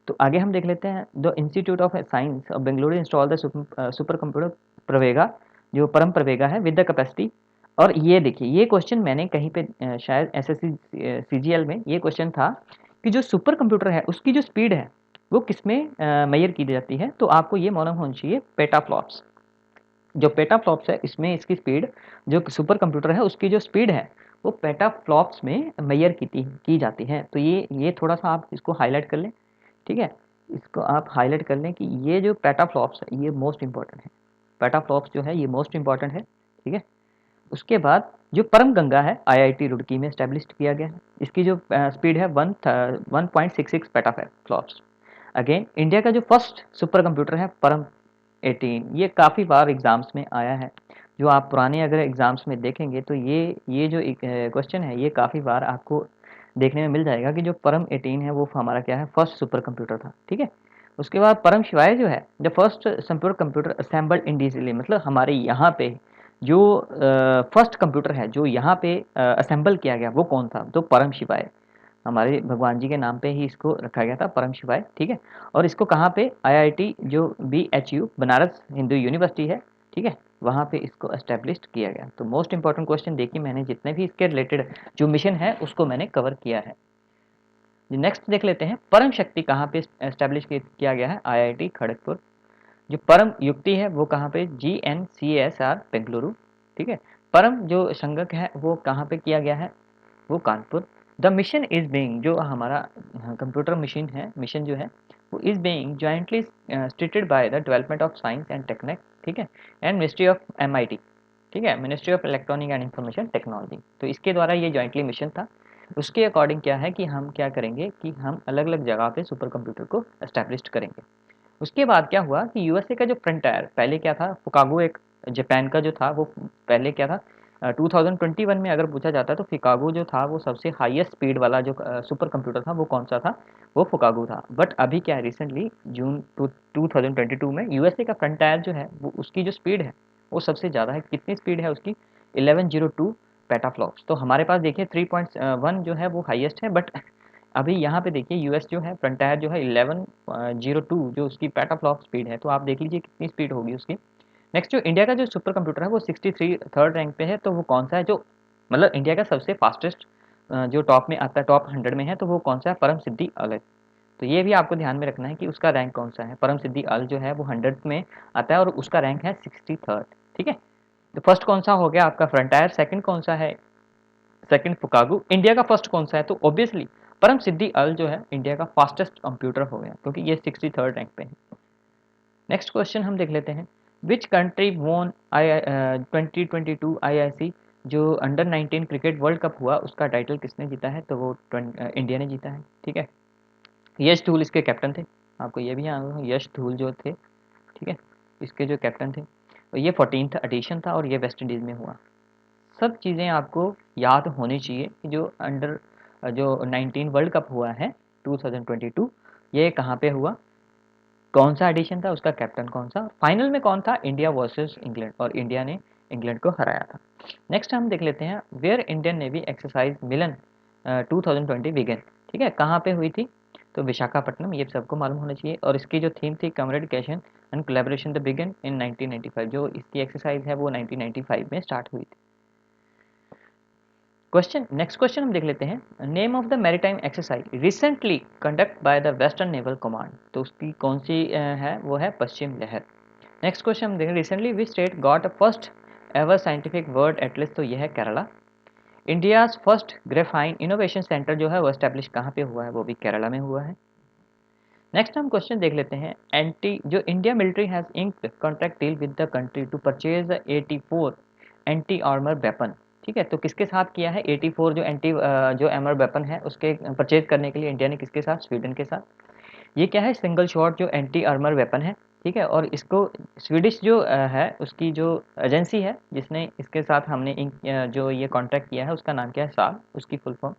तो आगे हम देख लेते हैं, the institute of science of Bengaluru install the super computer Pravega, जो परम प्रवेगा है विद द कैपेसिटी। और ये देखिए, ये क्वेश्चन मैंने कहीं पे शायद एसएससी सीजीएल में ये क्वेश्चन था कि जो सुपर कंप्यूटर है उसकी जो स्पीड है वो किसमें मेजर की जाती है। तो आपको ये मालूम होना चाहिए, पेटाफ्लॉप्स। जो पेटाफ्लॉप्स है इसमें इसकी स्पीड, जो सुपर कंप्यूटर है उसकी जो स्पीड है वो पेटाफ्लॉप्स में मेजर की जाती है। तो ये थोड़ा सा आप इसको हाईलाइट कर लें, ठीक है। इसको आप हाईलाइट कर लें कि ये जो पेटाफ्लॉप्स है ये मोस्ट इंपॉर्टेंट है। पेटाफ्लॉप्स जो है ये मोस्ट इंपॉर्टेंट है, ठीक है। उसके बाद जो परम गंगा है आईआईटी रुड़की में एस्टेब्लिश किया गया है, इसकी जो स्पीड है 1.66 पेटाफ्लॉप्स। अगेन इंडिया का जो फर्स्ट सुपर कंप्यूटर है परम 18, ये काफ़ी बार एग्जाम्स में आया है। जो आप पुराने अगर एग्जाम्स में देखेंगे तो ये जो क्वेश्चन है ये काफ़ी बार आपको देखने में मिल जाएगा कि जो परम 18 है वो हमारा क्या है, फर्स्ट सुपर कंप्यूटर था, ठीक है। उसके बाद परम शिवाय जो है, the first super computer assembled in Delhi, मतलब हमारे यहाँ पे जो फर्स्ट कंप्यूटर है जो यहाँ पे असेंबल किया गया वो कौन था, तो परम शिवाय, हमारे भगवान जी के नाम पे ही इसको रखा गया था, परम शिवाय, ठीक है। और इसको कहाँ पे, आईआईटी जो बीएचयू बनारस हिंदू यूनिवर्सिटी है, ठीक है, वहाँ पे इसको एस्टेब्लिश किया गया। तो मोस्ट इंपॉर्टेंट क्वेश्चन देखिए, मैंने जितने भी इसके रिलेटेड जो मिशन है उसको मैंने कवर किया है। नेक्स्ट देख लेते हैं, परम शक्ति कहाँ पे एस्टेब्लिश किया गया है, आईआईटी खड़गपुर। जो परम युक्ति है वो कहाँ पे, GNCSR बेंगलुरु, ठीक है। परम जो संगक है वो कहाँ पे किया गया है, वो Kanpur. The mission is being, जो हमारा कंप्यूटर मशीन है, मिशन जो है वो is being jointly stated by the development of science and technique, ठीक है, एंड मिनिस्ट्री ऑफ MIT, ठीक है, ministry of electronic and information technology. तो इसके द्वारा ये जॉइंटली मिशन था। उसके अकॉर्डिंग क्या है कि हम क्या करेंगे कि हम अलग अलग जगह पे सुपर कंप्यूटर को एस्टेब्लिश करेंगे। उसके बाद क्या हुआ कि यूएसए का जो फ्रंटायर, पहले क्या था, फिकागो एक जापान का जो था वो पहले क्या था, 2021 में अगर पूछा जाता है तो फिकागो जो था वो सबसे हाईएस्ट स्पीड वाला जो सुपर कंप्यूटर था वो कौन सा था, वो फिकागो था। बट अभी क्या है, रिसेंटली जून 2022 में यूएसए का फ्रंटायर जो है वो उसकी जो स्पीड है वो सबसे ज़्यादा है। कितनी स्पीड है उसकी, 1102 पेटाफ्लॉप्स। तो हमारे पास देखिए 3.1 जो है वो हाईएस्ट है, बट अभी यहाँ पे देखिए यूएस जो है फ्रंटायर जो है 1102 जो उसकी पेटाफ्लॉप स्पीड है। तो आप देख लीजिए कितनी स्पीड होगी उसकी। नेक्स्ट जो इंडिया का जो सुपर कंप्यूटर है वो 63 थर्ड रैंक पे है। तो वो कौन सा है, जो मतलब इंडिया का सबसे फास्टेस्ट जो टॉप में आता है, टॉप 100 में है, तो वो कौन सा है, परम सिद्धि अल। तो ये भी आपको ध्यान में रखना है कि उसका रैंक कौन सा है। परम सिद्धि अल जो है वो 100 में आता है और उसका रैंक है 63rd, ठीक है। तो फर्स्ट कौन सा हो गया आपका फ्रंटायर, सेकंड कौन सा है, सेकंड फुकागू। इंडिया का फर्स्ट कौन सा है, तो ऑब्वियसली परम सिद्धि अल जो है इंडिया का फास्टेस्ट कंप्यूटर हो गया क्योंकि ये 63rd रैंक पे है। नेक्स्ट क्वेश्चन हम देख लेते हैं, विच कंट्री वोन 2022 IIC जो अंडर 19 क्रिकेट वर्ल्ड कप हुआ उसका टाइटल किसने जीता है, तो वो इंडिया ने जीता है, ठीक है। यश धूल इसके कैप्टन थे, आपको ये भी याद होगा, यश धूल जो थे, ठीक है, इसके जो कैप्टन थे। और ये 14th एडिशन था और ये वेस्ट इंडीज़ में हुआ। सब चीज़ें आपको याद होनी चाहिए कि जो अंडर जो 19 वर्ल्ड कप हुआ है 2022, ये कहाँ पे हुआ, कौन सा एडिशन था, उसका कैप्टन कौन सा, फाइनल में कौन था, इंडिया वर्सेस इंग्लैंड, और इंडिया ने इंग्लैंड को हराया था। नेक्स्ट हम देख लेते हैं, where Indian navy exercise Milan 2020 began, ठीक है, कहाँ पे हुई थी, तो विशाखापट्टनम, ये सबको मालूम होना चाहिए। और इसकी जो थीम थी communication and collaboration the began in 1995, जो इसकी एक्सरसाइज है वो 1995 में स्टार्ट हुई थी। क्वेश्चन, नेक्स्ट क्वेश्चन हम देख लेते हैं, name of the maritime exercise recently conduct by the western naval command, तो उसकी कौन सी है, वो है पश्चिम लहर। नेक्स्ट क्वेश्चन हम देखें, recently which state got a first ever scientific world Atlas, तो यह है Kerala. India's first graphene innovation centre जो है वो एस्टेब्लिश कहाँ पे हुआ है, वो भी केरला में हुआ है। नेक्स्ट हम क्वेश्चन देख लेते हैं, एंटी जो India military has inked contract deal with the country to purchase 84 anti armour weapon, ठीक है, तो किसके साथ किया है, 84 जो एंटी जो आर्मर वेपन है उसके परचेज करने के लिए इंडिया ने किसके साथ, स्वीडन के साथ। ये क्या है, सिंगल शॉट जो एंटी आर्मर वेपन है, ठीक है, और इसको स्वीडिश जो है उसकी जो एजेंसी है जिसने इसके साथ हमने जो ये कॉन्ट्रैक्ट किया है उसका नाम क्या है, साब, उसकी full form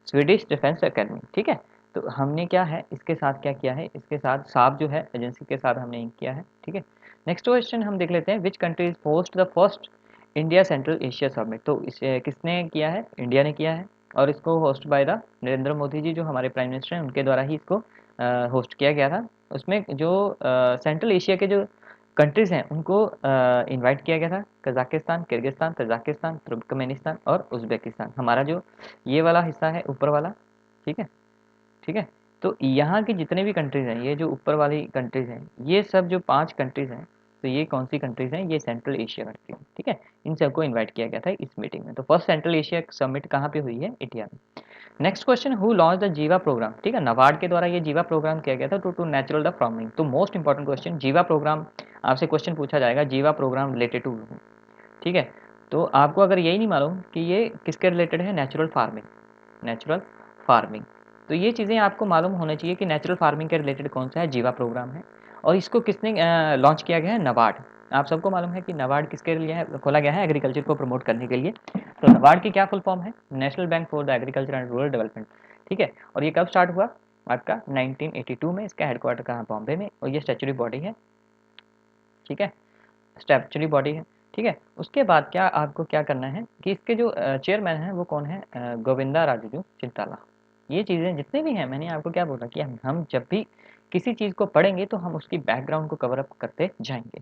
Swedish defence academy, ठीक है। तो हमने क्या है इसके साथ क्या किया है, इसके साथ साब जो है एजेंसी के साथ हमने इंक किया है, ठीक है। नेक्स्ट क्वेश्चन हम देख लेते हैं, which countries host the first India central Asia summit, तो इसे किसने किया है, इंडिया ने किया है, और इसको host by the Narendra Modi ji जो हमारे प्राइम मिनिस्टर हैं उनके द्वारा ही इसको होस्ट किया गया था। उसमें जो सेंट्रल एशिया के जो कंट्रीज़ हैं उनको इनवाइट किया गया था, कज़ाकिस्तान, किर्गिस्तान, तजाकिस्तान, तुर्कमेनिस्तान और उज़्बेकिस्तान, हमारा जो ये वाला हिस्सा है ऊपर वाला, ठीक है, ठीक है। तो यहाँ की जितने भी कंट्रीज़ हैं, ये जो ऊपर वाली कंट्रीज़ हैं, ये सब जो 5 कंट्रीज़ हैं, तो ये कौन सी कंट्रीज़ हैं, ये सेंट्रल एशिया कंट्री, ठीक है। इन सबको इनवाइट किया गया था इस मीटिंग में। तो फर्स्ट सेंट्रल एशिया समिट कहाँ पे हुई है, इंडिया में। Next question, who launch the जीवा प्रोग्राम, ठीक है, नाबार्ड के द्वारा ये जीवा प्रोग्राम किया गया था टू नेचुरल द फार्मिंग। तो मोस्ट इंपॉर्टेंट क्वेश्चन, जीवा प्रोग्राम आपसे क्वेश्चन पूछा जाएगा, जीवा प्रोग्राम रिलेटेड टू, ठीक है। तो आपको अगर यही नहीं मालूम कि ये किसके रिलेटेड है, नेचुरल फार्मिंग, नेचुरल फार्मिंग। तो ये चीज़ें आपको मालूम होना चाहिए कि नेचुरल फार्मिंग के रिलेटेड कौन सा है, जीवा प्रोग्राम है, और इसको किसने लॉन्च किया गया है, नाबार्ड। आप सबको मालूम है कि नाबार्ड किसके लिए है, खोला गया है, एग्रीकल्चर को प्रमोट करने के लिए। तो नाबार्ड की क्या फुल फॉर्म है, national bank for the agriculture and rural development, ठीक है। और ये कब स्टार्ट हुआ, आपका 1982 में, इसका हेडक्वार्टर कहाँ, बॉम्बे में, और ये स्टैच्यूटरी बॉडी है, ठीक है, स्टैच्यूटरी बॉडी है, ठीक है। उसके बाद क्या आपको क्या करना है कि इसके जो चेयरमैन हैं वो कौन है, गोविंदा राजू चिंताला। ये चीज़ें जितने भी हैं, मैंने आपको क्या बोला कि हम जब भी किसी चीज़ को पढ़ेंगे तो हम उसकी बैकग्राउंड को कवर अप करते जाएंगे।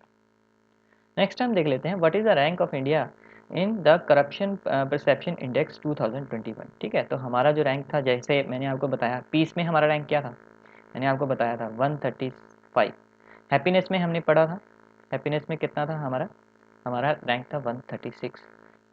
नेक्स्ट हम देख लेते हैं, what is the rank of India in the corruption perception index 2021, ठीक है। तो हमारा जो रैंक था, जैसे मैंने आपको बताया, पीस में हमारा रैंक क्या था, मैंने आपको बताया था 135। हैप्पीनेस में हमने पढ़ा था, हैप्पीनेस में कितना था हमारा हमारा रैंक था 136,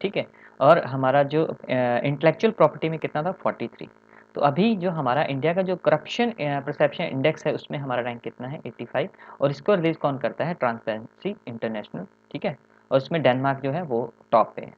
ठीक है। और हमारा जो इंटेलेक्चुअल प्रॉपर्टी में कितना था 43। तो अभी जो हमारा इंडिया का जो करप्शन परसेप्शन इंडेक्स है उसमें हमारा रैंक कितना है 85, और इसको रिलीज कौन करता है, ट्रांसपेरेंसी इंटरनेशनल, ठीक है। और इसमें डेनमार्क जो है वो टॉप पे है।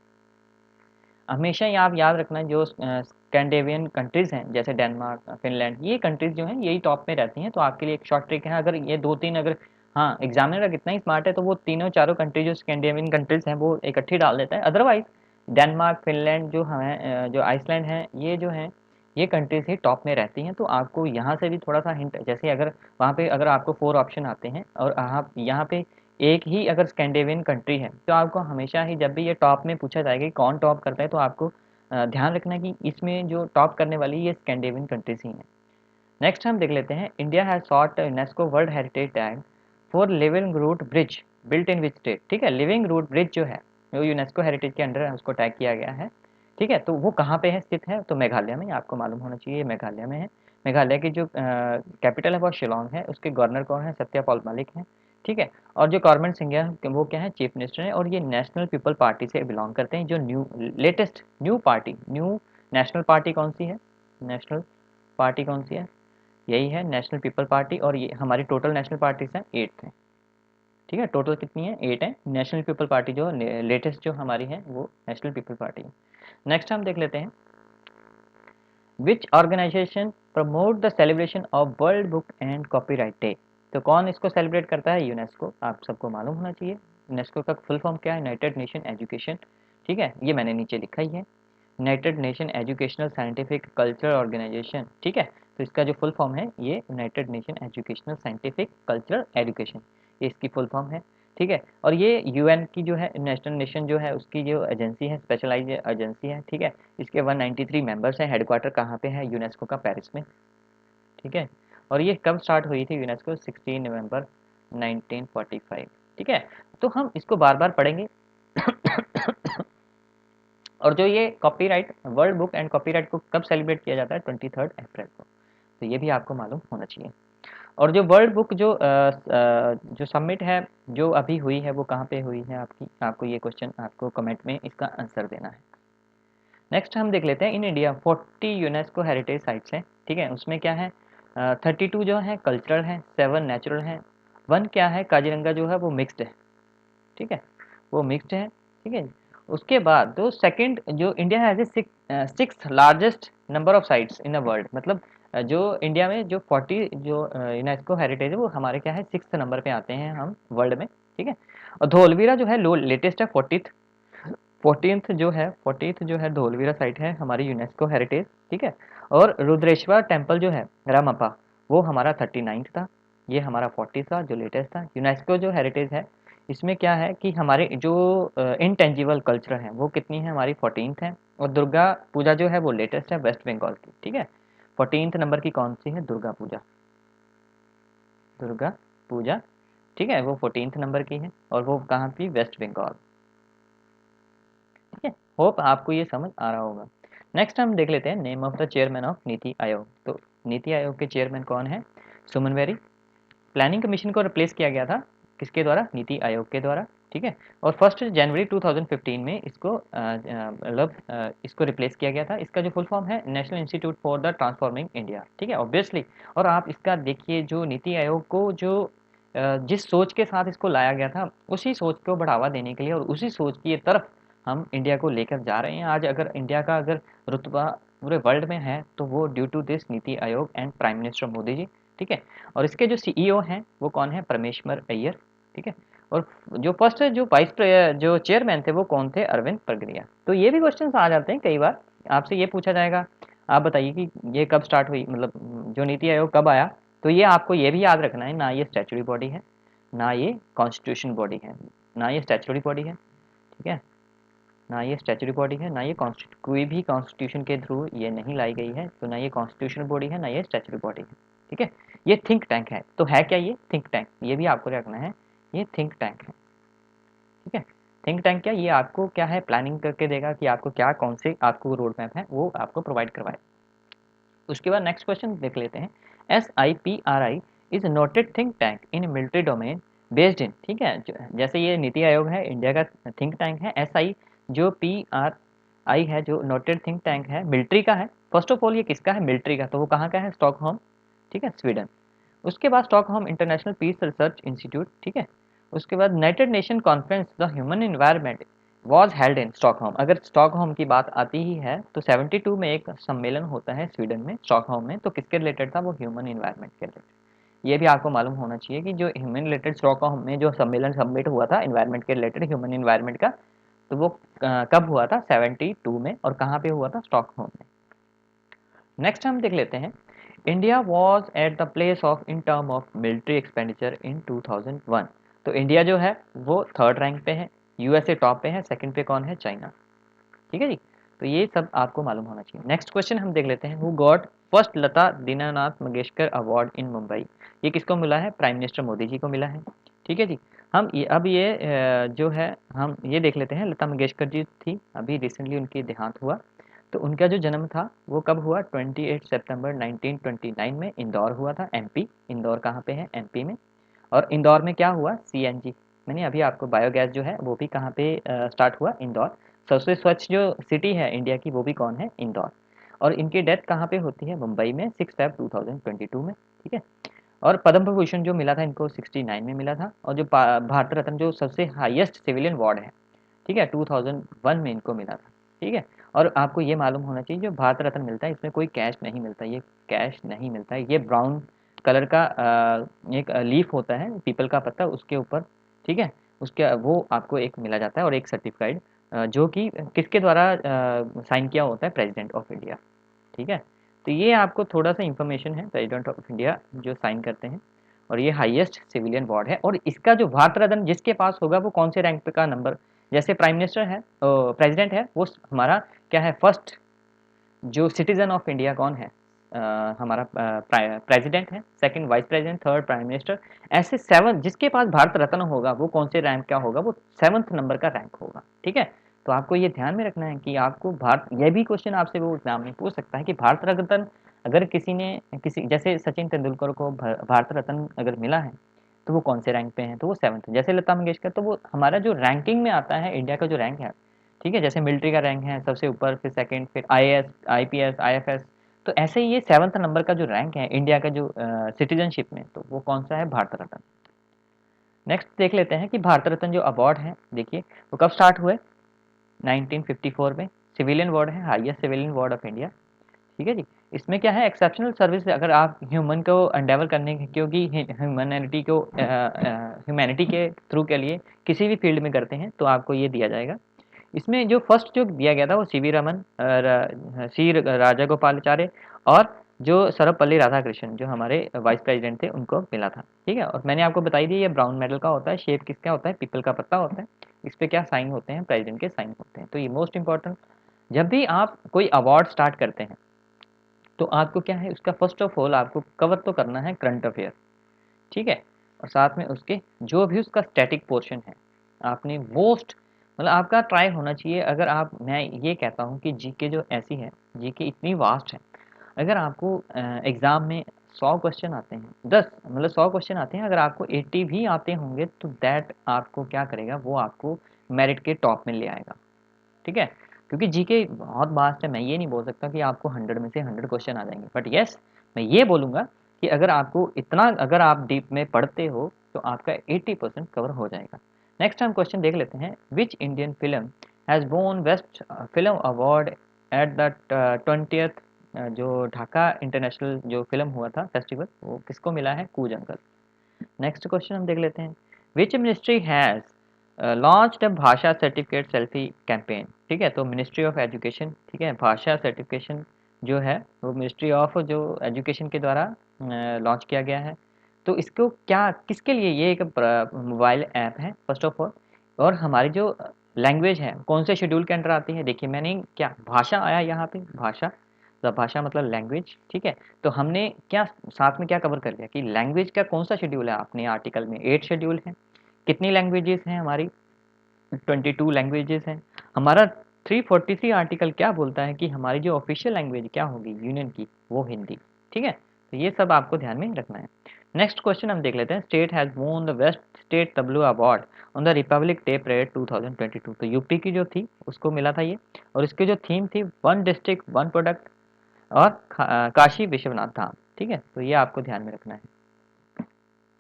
हमेशा ही आप याद रखना जो स्कैंडिनेवियन कंट्रीज़ हैं जैसे डेनमार्क, फिनलैंड, ये कंट्रीज़ जो हैं यही टॉप में रहती हैं। तो आपके लिए एक शॉर्ट ट्रिक है, अगर ये 2-3 अगर, हाँ, एग्जामिनर अगर इतना ही स्मार्ट है तो वो तीनों चारों कंट्री जो स्कैंडिनेवियन कंट्रीज़ हैं वो इकट्ठी डाल देता है। अदरवाइज़ डेनमार्क, फिनलैंड जो हैं जो आइसलैंड है, ये जो हैं ये कंट्रीज़ ही टॉप में रहती हैं। तो आपको यहाँ से भी थोड़ा-सा हिंट, जैसे अगर वहाँ पे अगर आपको 4 ऑप्शन आते हैं और आप यहाँ पे एक ही अगर स्कैंडिनेवियन कंट्री है, तो आपको हमेशा ही जब भी ये टॉप में पूछा जाएगा कि कौन टॉप करता है, तो आपको ध्यान रखना कि इसमें जो टॉप करने वाली ये स्कैंडिनेवियन कंट्रीज ही हैं। नेक्स्ट हम देख लेते हैं, India has sought UNESCO world heritage tag for living root bridge built in which state, ठीक है। लिविंग रूट ब्रिज जो है वो यूनेस्को हेरिटेज के अंडर उसको टैग किया गया है, ठीक है। तो वो कहाँ पे है, स्थित है, तो मेघालय में, आपको मालूम होना चाहिए ये मेघालय में है। मेघालय की जो कैपिटल है वो शिलोंग है, उसके गवर्नर कौन है, सत्यपाल मलिक हैं, ठीक है। और जो गवर्नमेंट सिंह है वो क्या है, चीफ मिनिस्टर है, और ये नेशनल पीपल पार्टी से बिलोंग करते हैं। जो new latest new party, new national party कौन सी है, नेशनल पार्टी कौन सी है, यही है नेशनल पीपल पार्टी। और ये हमारी टोटल नेशनल पार्टीज हैं 8 हैं, ठीक है। टोटल कितनी है, 8 है। नेशनल पीपल पार्टी जो लेटेस्ट जो हमारी है वो नेशनल पीपल पार्टी है। नेक्स्ट हम देख लेते हैं, which organisation promote the celebration of world book and copyright day. तो कौन इसको सेलिब्रेट करता है, यूनेस्को, आप सबको मालूम होना चाहिए। यूनेस्को का फुल फॉर्म क्या है, यूनाइटेड नेशन एजुकेशन, ठीक है, ये मैंने नीचे लिखा ही है, United Nation educational scientific culture organisation, ठीक है। तो इसका जो फुल फॉर्म है ये United Nation educational scientific cultural education, ये इसकी फुल फॉर्म है, ठीक है। और ये यूएन की जो है नेशनल नेशन जो है उसकी जो एजेंसी है, स्पेशलाइज एजेंसी है, ठीक है। इसके 193 मेंबर्स हैं। हेडक्वार्टर कहाँ पे है, यूनेस्को का पेरिस में, ठीक है। और ये कब स्टार्ट हुई थी यूनेस्को, 16 नवंबर 1945, ठीक है। तो हम इसको बार बार पढ़ेंगे। और जो ये copyright world book and copyright को कब सेलिब्रेट किया जाता है, 23 अप्रैल को, तो ये भी आपको मालूम होना चाहिए। और जो वर्ल्ड बुक जो सबमिट है जो अभी हुई है वो कहाँ पे हुई है आपकी, आपको ये क्वेश्चन आपको कमेंट में इसका आंसर देना है। नेक्स्ट हम देख लेते हैं, in India 40 UNESCO heritage sites हैं, ठीक है। उसमें क्या है, 32 जो है कल्चरल है, 7 नेचुरल है, 1 क्या है, काजीरंगा जो है वो मिक्स्ड है, ठीक है, वो मिक्स्ड है, ठीक है। उसके बाद जो सेकंड जो India has a 6th largest number of sites in the world, मतलब जो इंडिया में जो 40 जो यूनेस्को हेरिटेज है वो हमारे क्या है 6th नंबर पे आते हैं हम वर्ल्ड में, ठीक है। और धौलवीरा जो है लो लेटेस्ट है, 40th जो है धौलवीरा साइट है हमारी यूनेस्को हेरिटेज, ठीक है। और रुद्रेश्वर टेम्पल जो है रामप्पा वो हमारा 39th था, ये हमारा 40 था जो लेटेस्ट था। यूनेस्को जो हेरिटेज है इसमें क्या है कि हमारे जो इनटेंजिबल कल्चर है वो कितनी है, हमारी 14th है। और दुर्गा पूजा जो है वो लेटेस्ट है वेस्ट बंगाल की, ठीक है। 14th नंबर की कौन सी है, दुर्गा पूजा, दुर्गा पूजा, ठीक है, वो 14th नंबर की है और वो कहाँ की, वेस्ट बंगाल, ठीक है। होप आपको ये समझ आ रहा होगा। नेक्स्ट हम देख लेते हैं, name of the chairman of NITI Aayog. तो नीति आयोग के चेयरमैन कौन है, सुमन बेरी। प्लानिंग कमीशन को रिप्लेस किया गया था किसके द्वारा, नीति आयोग के द्वारा, ठीक है। और 1 जनवरी 2015 में इसको मतलब इसको रिप्लेस किया गया था। इसका जो फुल फॉर्म है national institute for the transforming India, ठीक है, ऑब्वियसली। और आप इसका देखिए जो नीति आयोग को जो जिस सोच के साथ इसको लाया गया था उसी सोच को बढ़ावा देने के लिए और उसी सोच की तरफ हम इंडिया को लेकर जा रहे हैं आज। अगर इंडिया का अगर रुतबा पूरे वर्ल्ड में है तो वो due to this NITI Aayog and prime minister Modi ji, ठीक है। और इसके जो सीईओ हैं वो कौन है, परमेश्वर अय्यर, ठीक है। और जो फर्स्ट जो जो चेयरमैन थे वो कौन थे, अरविंद परगरिया। तो ये भी क्वेश्चन आ जाते हैं कई बार, आपसे ये पूछा जाएगा, आप बताइए कि ये कब स्टार्ट हुई, मतलब जो नीति आयोग कब आया। तो ये आपको ये भी याद रखना है, ना ये स्टैचुटरी बॉडी है, ना ये कॉन्स्टिट्यूशन बॉडी है, ना ये स्टैचुटरी बॉडी है, ठीक है, ना ये स्टैचुटरी बॉडी है, ना ये कोई भी कॉन्स्टिट्यूशन के थ्रू ये नहीं लाई गई है। तो ना ये कॉन्स्टिट्यूशन बॉडी है, ना ये स्टैचुटरी बॉडी है, ठीक है। ये थिंक टैंक है। तो है क्या ये थिंक टैंक, ये भी आपको रखना है, ये थिंक टैंक है, ठीक है। थिंक टैंक क्या, ये आपको क्या है प्लानिंग करके देगा कि आपको क्या कौन से आपको रोड मैप है वो आपको प्रोवाइड करवाए। उसके बाद नेक्स्ट क्वेश्चन देख लेते हैं, SIPRI is noted think tank in military domain based in, ठीक है, जैसे ये नीति आयोग है, इंडिया का थिंक टैंक है। SI जो PRI है, जो नोटेड थिंक टैंक है, मिलिट्री का है। फर्स्ट ऑफ ऑल ये किसका है? मिलिट्री का। तो वो कहाँ का है? स्टॉकहोम, ठीक है, स्वीडन। उसके बाद Stockholm international peace research institute, ठीक है। उसके बाद United Nation conference the human environment was held in Stockholm. अगर स्टॉकहोम की बात आती ही है तो 72 में एक सम्मेलन होता है स्वीडन में, स्टॉकहोम में। तो किसके रिलेटेड था? वो ह्यूमन एनवायरनमेंट के रिलेटेड। ये भी आपको मालूम होना चाहिए कि जो ह्यूमन रिलेटेड स्टॉकहोम में जो सम्मेलन सबमिट हुआ था एनवायरनमेंट के रिलेटेड, ह्यूमन एनवायरनमेंट का, तो वो कब हुआ था? 72 में। और कहाँ पे हुआ था? स्टॉकहोम में। नेक्स्ट हम देख लेते हैं, India was at the place of in term of military expenditure in 2001। तो इंडिया जो है वो थर्ड रैंक पे है, USA टॉप पे है, सेकंड पे कौन है? चाइना, ठीक है जी। तो ये सब आपको मालूम होना चाहिए। नेक्स्ट क्वेश्चन हम देख लेते हैं, who got first Lata Dinanath Mangeshkar award in Mumbai. ये किसको मिला है? प्राइम मिनिस्टर मोदी जी को मिला है, ठीक है जी। हम ये अब ये जो है हम ये देख लेते हैं, लता मंगेशकर जी थी, अभी रिसेंटली उनकी देहांत हुआ। तो उनका जो जन्म था वो कब हुआ? 28 सितंबर 1929 में इंदौर हुआ था, MP। इंदौर कहाँ पे है? MP में। और इंदौर में क्या हुआ? CNG, मैंने अभी आपको बायोगैस जो है वो भी कहाँ पे स्टार्ट हुआ? इंदौर। सबसे स्वच्छ जो सिटी है इंडिया की वो भी कौन है? इंदौर। और इनकी डेथ कहाँ पे होती है? मुंबई में, 6 Feb 2022 में, ठीक है। और पद्म भूषण जो मिला था इनको 69 में मिला था। और जो भारत रत्न जो सबसे हाईएस्ट सिविलियन अवार्ड है, ठीक है, 2001 में इनको मिला था, ठीक है। और आपको ये मालूम होना चाहिए जो भारत रत्न मिलता है इसमें कोई कैश नहीं मिलता, ये कैश नहीं मिलता है। ये ब्राउन कलर का एक लीफ होता है, पीपल का पत्ता, उसके ऊपर, ठीक है, उसके वो आपको एक मिला जाता है। और एक सर्टिफिकाइड जो कि किसके द्वारा साइन किया होता है? प्रेसिडेंट ऑफ इंडिया, ठीक है। तो ये आपको थोड़ा सा इंफॉर्मेशन है प्रेसिडेंट ऑफ इंडिया जो साइन करते हैं। और ये हाईएस्ट सिविलियन अवार्ड है। और इसका जो भारत रत्न जिसके पास होगा वो कौन से रैंक पे का नंबर, जैसे प्राइम मिनिस्टर है, प्रेसिडेंट है, वो हमारा क्या है? फर्स्ट जो सिटीजन ऑफ इंडिया कौन है? हमारा प्रेसिडेंट है, second vice president, third prime minister. ऐसे 7 जिसके पास भारत रत्न होगा वो कौन से रैंक का होगा? वो 7th नंबर का रैंक होगा, ठीक है। तो आपको ये ध्यान में रखना है कि आपको भारत, ये भी क्वेश्चन आपसे वो एग्जाम में पूछ सकता है कि भारत रत्न अगर किसी ने, किसी जैसे सचिन तेंदुलकर को भारत रत्न अगर मिला है तो वो कौन से रैंक पे हैं? तो वो 7th। जैसे लता मंगेशकर, तो वो हमारा जो रैंकिंग में आता है इंडिया का जो रैंक है, ठीक है, जैसे मिलिट्री का रैंक है सबसे ऊपर, फिर सेकंड, फिर IAS, IPS, IFS। तो ऐसे ही ये 7th नंबर का जो रैंक है इंडिया का जो सिटीजनशिप में, तो वो कौन सा है? भारत रत्न। नेक्स्ट देख लेते हैं कि भारत रत्न जो अवार्ड है, देखिए वो कब स्टार्ट हुए? 1954 में। सिविलियन अवार्ड है, highest civilian award of India, ठीक है जी। इसमें क्या है? एक्सेप्शनल सर्विस, अगर आप ह्यूमन को एंडेवर करने के, क्योंकि ह्यूमैनिटी के थ्रू के लिए किसी भी फील्ड में करते हैं तो आपको ये दिया जाएगा। इसमें जो फर्स्ट जो दिया गया था वो CV रमन, सी राजागोपालाचार्य और जो सर्वपल्ली राधाकृष्णन जो हमारे वाइस प्रेसिडेंट थे उनको मिला था, ठीक है। और मैंने आपको बताई दी, ये ब्राउन मेडल का होता है, शेप किसका होता है? पीपल का पत्ता होता है। इस पे क्या साइन होते हैं? प्रेसिडेंट के साइन होते हैं। तो ये मोस्ट इंपॉर्टेंट, जब भी आप कोई अवार्ड स्टार्ट करते हैं तो आपको क्या है? उसका फर्स्ट ऑफ ऑल आपको कवर तो करना है करंट अफेयर, ठीक है। और साथ में उसके जो भी उसका स्टैटिक पोर्शन है आपने मोस्ट, मतलब आपका ट्राई होना चाहिए। अगर आप, मैं ये कहता हूँ कि GK जो ऐसी है, GK इतनी वास्ट है, अगर आपको एग्ज़ाम में 100 क्वेश्चन आते हैं, 10 मतलब 100 क्वेश्चन आते हैं, अगर आपको 80 भी आते होंगे तो दैट आपको क्या करेगा? वो आपको मेरिट के टॉप में ले आएगा, ठीक है। क्योंकि GK बहुत वास्ट है, मैं ये नहीं बोल सकता कि आपको 100 में से 100 क्वेश्चन आ जाएंगे, बट येस मैं ये बोलूँगा कि अगर आपको इतना, अगर आप डीप में पढ़ते हो तो आपका 80% कवर हो जाएगा। नेक्स्ट हम क्वेश्चन देख लेते हैं, विच इंडियन फिल्म हैज़ वोन best film award at the 20th जो ढाका इंटरनेशनल जो फिल्म हुआ था फेस्टिवल, वो किसको मिला है? कूच अंकल। नेक्स्ट क्वेश्चन हम देख लेते हैं, which ministry has launched a भाषा सर्टिफिकेट सेल्फी कैंपेन, ठीक है। तो मिनिस्ट्री ऑफ एजुकेशन, ठीक है, भाषा सर्टिफिकेशन जो है वो मिनिस्ट्री ऑफ जो एजुकेशन के द्वारा लॉन्च किया गया है। तो इसको क्या, किसके लिए? ये एक मोबाइल ऐप है फर्स्ट ऑफ ऑल। और हमारी जो लैंग्वेज है कौन से शेड्यूल के अंडर आती है? देखिए मैंने क्या भाषा आया यहाँ पे, भाषा, द भाषा मतलब लैंग्वेज, ठीक है। तो हमने क्या साथ में क्या कवर कर लिया कि लैंग्वेज का कौन सा शेड्यूल है? अपने आर्टिकल में 8 शेड्यूल है। कितनी लैंग्वेजेस हैं हमारी? 22 लैंग्वेजेस हैं। हमारा 343 आर्टिकल क्या बोलता है कि हमारी जो ऑफिशियल लैंग्वेज क्या होगी यूनियन की? वो हिंदी, ठीक है। तो ये सब आपको ध्यान में रखना है। नेक्स्ट क्वेश्चन हम देख लेते हैं। State has won the best state W award on the Republic day parade 2022। तो यूपी की जो थी उसको मिला था ये, और इसकी जो थीम थी वन डिस्ट्रिक्ट वन प्रोडक्ट और काशी विश्वनाथ धाम। ठीक है, तो ये आपको ध्यान में रखना है।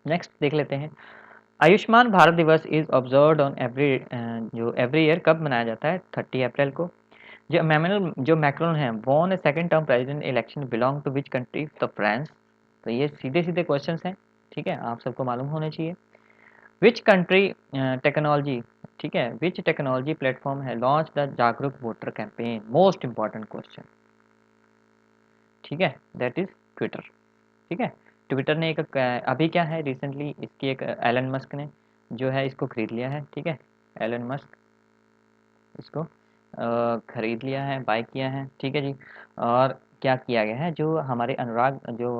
नेक्स्ट देख लेते हैं। आयुष्मान भारत दिवस is observed on every year कब मनाया जाता है? 30 अप्रैल को। जो मैनुअल जो मैक्रोन है won a second term president election belong to which country? तो फ्रांस। तो ये सीधे सीधे क्वेश्चंस हैं, ठीक है, आप सबको मालूम होने चाहिए। विच कंट्री टेक्नोलॉजी, ठीक है, विच टेक्नोलॉजी प्लेटफॉर्म है लॉन्च द जागरूक voter campaign? Most important question, ठीक है, दैट इज ट्विटर। ठीक है, ट्विटर ने एक अभी क्या है रिसेंटली इसकी एक एलन मस्क ने जो है इसको खरीद लिया है। ठीक है, एलन मस्क इसको खरीद लिया है, बाय किया है। ठीक है जी। और क्या किया गया है, जो हमारे अनुराग जो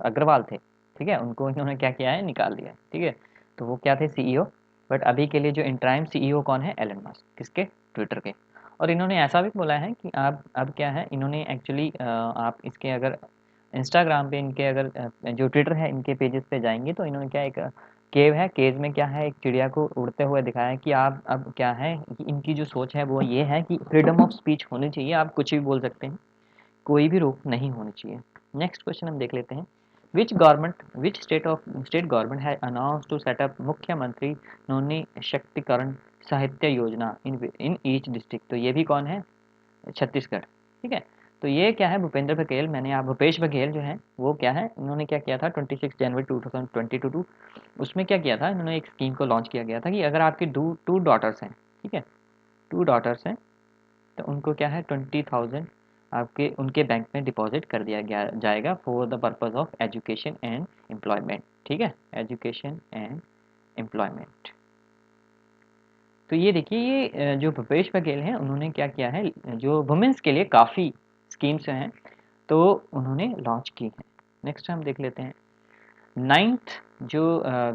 अग्रवाल थे, ठीक है, उनको इन्होंने क्या किया है, निकाल दिया है। ठीक है, तो वो क्या थे, सीईओ। बट अभी के लिए जो इंटराइम सीईओ कौन है? Elon Musk. किसके? ट्विटर के। और इन्होंने ऐसा भी बोला है कि आप अब क्या है, इन्होंने एक्चुअली आप इसके अगर इंस्टाग्राम पे इनके अगर जो ट्विटर है इनके पेजेस पे जाएंगे तो इन्होंने क्या एक केव है, केज में क्या है, एक चिड़िया को उड़ते हुए दिखाया है कि आप अब क्या है कि इनकी जो सोच है वो ये है कि फ्रीडम ऑफ स्पीच होनी चाहिए, आप कुछ भी बोल सकते हैं, कोई भी रोक नहीं होनी चाहिए। नेक्स्ट क्वेश्चन हम देख लेते हैं। विच स्टेट गवर्नमेंट है अनाउंस टू सेट अप मुख्यमंत्री नोनी शक्तिकरण साहित्य योजना इन ईच डिस्ट्रिक्ट? तो ये भी कौन है? छत्तीसगढ़। ठीक है, तो ये क्या है, भूपेंद्र बघेल, मैंने आप भूपेश बघेल जो है वो क्या है, इन्होंने क्या किया था 26 जनवरी 2022, उसमें क्या किया था, इन्होंने एक स्कीम को लॉन्च किया गया था कि अगर आपकी टू डॉटर्स हैं, ठीक है, टू डॉटर्स हैं, तो उनको क्या है 20,000 आपके उनके बैंक में डिपॉजिट कर दिया गया जाएगा for the purpose of education and employment. ठीक है, एजुकेशन एंड एम्प्लॉयमेंट। तो ये देखिए, ये जो भूपेश बघेल हैं उन्होंने क्या किया है, जो वुमेन्स के लिए काफ़ी स्कीम्स हैं तो उन्होंने लॉन्च की हैं। नेक्स्ट हम देख लेते हैं। नाइन्थ जो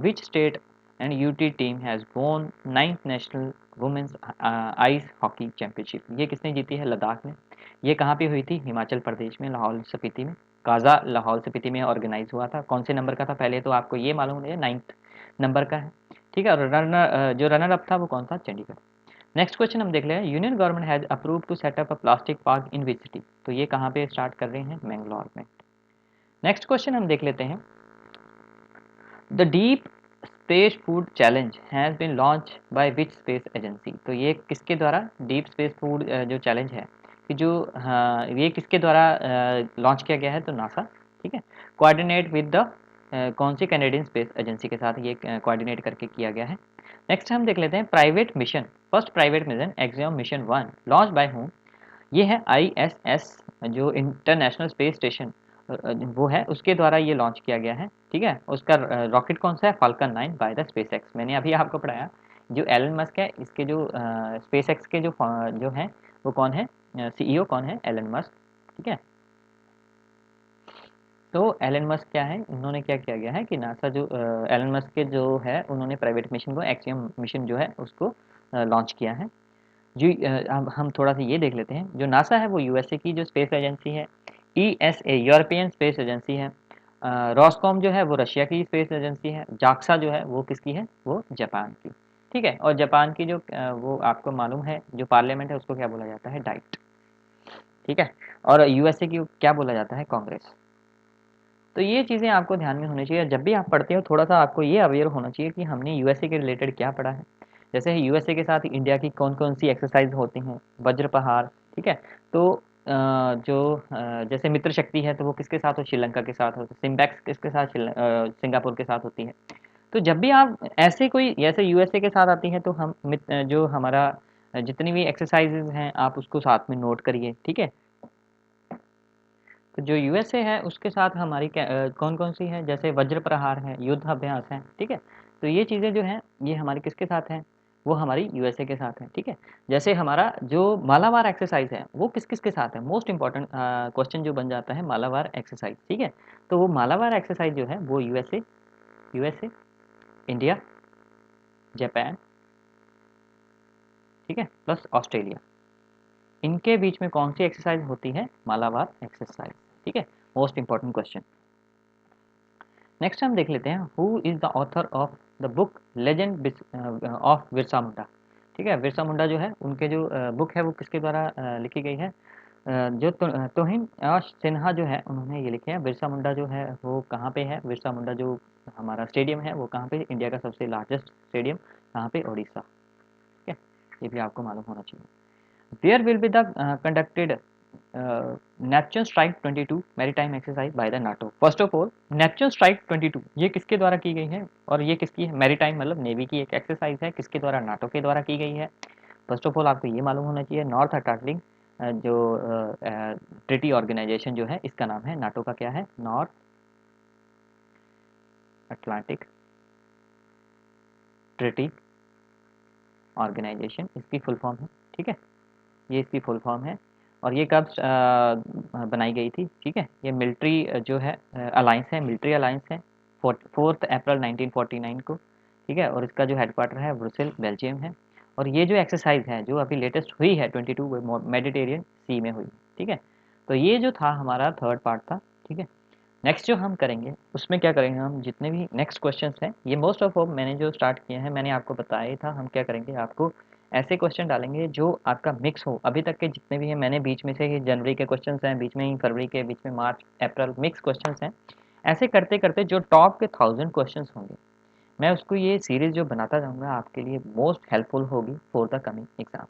which state and UT team has won ninth national women's ice hockey championship? ये किसने जीती है? लद्दाख में। ये कहाँ पे हुई थी? हिमाचल प्रदेश में, लाहौल स्पीति में। काजा लाहौल स्पीति में ऑर्गेनाइज हुआ था। कौन से नंबर का था? पहले तो आपको ये मालूम है 9th नंबर का है। ठीक है, और जो रनर अप था वो कौन था? चंडीगढ़। नेक्स्ट क्वेश्चन हम देख ले हैं। Union government has approve to set up a plastic park in which city? तो ये कहाँ पे स्टार्ट कर रहे हैं? मैंगलोर में। नेक्स्ट क्वेश्चन हम देख लेते हैं। The deep space food challenge has been launch by which space agency? तो ये किसके द्वारा डीप स्पेस फूड जो चैलेंज है कि जो हाँ, ये किसके द्वारा लॉन्च किया गया है? तो नासा। ठीक है, कोऑर्डिनेट विद द कौन सी कैनेडियन स्पेस एजेंसी के साथ ये कोऑर्डिनेट करके किया गया है। नेक्स्ट हम देख लेते हैं। Private mission, first private mission axiom mission 1 launch by home? ये है आईएसएस, जो इंटरनेशनल स्पेस स्टेशन वो है, उसके द्वारा ये लॉन्च किया गया है। ठीक है, उसका रॉकेट कौन सा है? Falcon 9 by the space x. मैंने अभी आपको पढ़ाया जो एलन मस्क है इसके जो स्पेस एक्स के जो हैं वो कौन है? सीईओ कौन है? Elon Musk. ठीक है, तो एलन मस्क क्या है, उन्होंने क्या किया गया है कि नासा जो एलन मस्क के जो है उन्होंने प्राइवेट मिशन को एक्सियम मिशन जो है उसको लॉन्च किया है। जी अब हम थोड़ा सा ये देख लेते हैं। जो नासा है वो यूएसए की जो स्पेस एजेंसी है, ईएसए यूरोपियन स्पेस एजेंसी है, रॉसकॉम जो है वो रशिया की स्पेस एजेंसी है, जाक्सा जो है वो किसकी है? वो जापान की। ठीक है, और जापान की जो वो आपको मालूम है जो पार्लियामेंट है उसको क्या बोला जाता है? डाइट। ठीक है, और यूएसए की क्या बोला जाता है? कांग्रेस। तो ये चीज़ें आपको ध्यान में होनी चाहिए। जब भी आप पढ़ते हो थोड़ा सा आपको ये अवेयर होना चाहिए कि हमने यूएसए के रिलेटेड क्या पढ़ा है। जैसे यूएसए के साथ इंडिया की कौन कौन सी एक्सरसाइज होती हैं? वज्र प्रहार। ठीक है, तो जैसे मित्र शक्ति है तो वो किसके साथ हो? श्रीलंका के साथ होती है। सिम्बैक्स किसके साथ? सिंगापुर के साथ होती है। तो जब भी आप ऐसे कोई जैसे यूएसए के साथ आती है तो हम जो हमारा जितनी भी एक्सरसाइजेज हैं आप उसको साथ में नोट करिए। ठीक है, तो जो यूएसए है उसके साथ हमारी कौन कौन सी है? जैसे वज्र प्रहार है, युद्ध अभ्यास है। ठीक है, तो ये चीज़ें जो हैं ये हमारी किसके साथ हैं? वो हमारी यूएसए के साथ हैं। ठीक है, जैसे हमारा जो मालाबार एक्सरसाइज है वो किस किस के साथ है? मोस्ट इंपॉर्टेंट क्वेश्चन जो बन जाता है मालाबार एक्सरसाइज। ठीक है, तो वो मालाबार एक्सरसाइज जो है वो यूएसए, इंडिया, जापान, ठीक है, प्लस ऑस्ट्रेलिया, इनके बीच में कौन सी एक्सरसाइज होती है? मालाबार एक्सरसाइज। ठीक है, मोस्ट इंपॉर्टेंट क्वेश्चन। नेक्स्ट हम देख लेते हैं who is the author of the book legend of Birsa Munda. ठीक है, बिरसा मुंडा जो है उनके जो बुक है वो किसके द्वारा लिखी गई है? जो तोहिन सिन्हा जो है उन्होंने ये लिखे हैं। बिरसा मुंडा जो है वो कहाँ पे है? बिरसा मुंडा जो हमारा स्टेडियम है वो कहाँ पे? इंडिया का सबसे लार्जेस्ट स्टेडियम कहाँ पे? ओडिशा। ठीक है, ये भी आपको मालूम होना चाहिए। There will be the conducted Neptune Strike 22 maritime exercise by the NATO. First of all, Neptune Strike 22 ये किसके द्वारा की गई है और ये किसकी है? मैरीटाइम मतलब नेवी की एक एक्सरसाइज है, किसके द्वारा? नाटो के द्वारा की गई है। फर्स्ट ऑफ ऑल आपको ये मालूम होना चाहिए नॉर्थ अटलांटिक जो ट्रीटी ऑर्गेनाइजेशन जो है इसका नाम है नाटो का क्या है? नॉर्थ अटलांटिक ट्रीटी ऑर्गेनाइजेशन इसकी फुल फॉर्म है। ठीक है, ये इसकी फुल फॉर्म है और ये कब बनाई गई थी? ठीक है, ये मिलिट्री जो है अलायंस है, मिलिट्री अलायंस है 4 अप्रैल 1949 को। ठीक है, और इसका जो हेडक्वार्टर है ब्रुसेल बेल्जियम है। और ये जो एक्सरसाइज है जो अभी लेटेस्ट हुई है 22 वो मेडिटेरियन सी में हुई। ठीक है, तो ये जो था हमारा थर्ड पार्ट था। ठीक है, नेक्स्ट जो हम करेंगे उसमें क्या करेंगे, हम जितने भी नेक्स्ट क्वेश्चंस हैं ये मोस्ट ऑफ मैंने जो स्टार्ट किए हैं मैंने आपको बताया ही था। हम क्या करेंगे, आपको ऐसे क्वेश्चन डालेंगे जो आपका मिक्स हो। अभी तक के जितने भी हैं मैंने बीच में से ये जनवरी के क्वेश्चंस हैं, बीच में ही फरवरी के, बीच में मार्च अप्रैल मिक्स क्वेश्चंस हैं। ऐसे करते करते जो टॉप के 1000 क्वेश्चंस होंगे मैं उसको ये सीरीज़ जो बनाता जाऊँगा आपके लिए मोस्ट हेल्पफुल होगी फॉर द कमिंग एग्ज़ाम।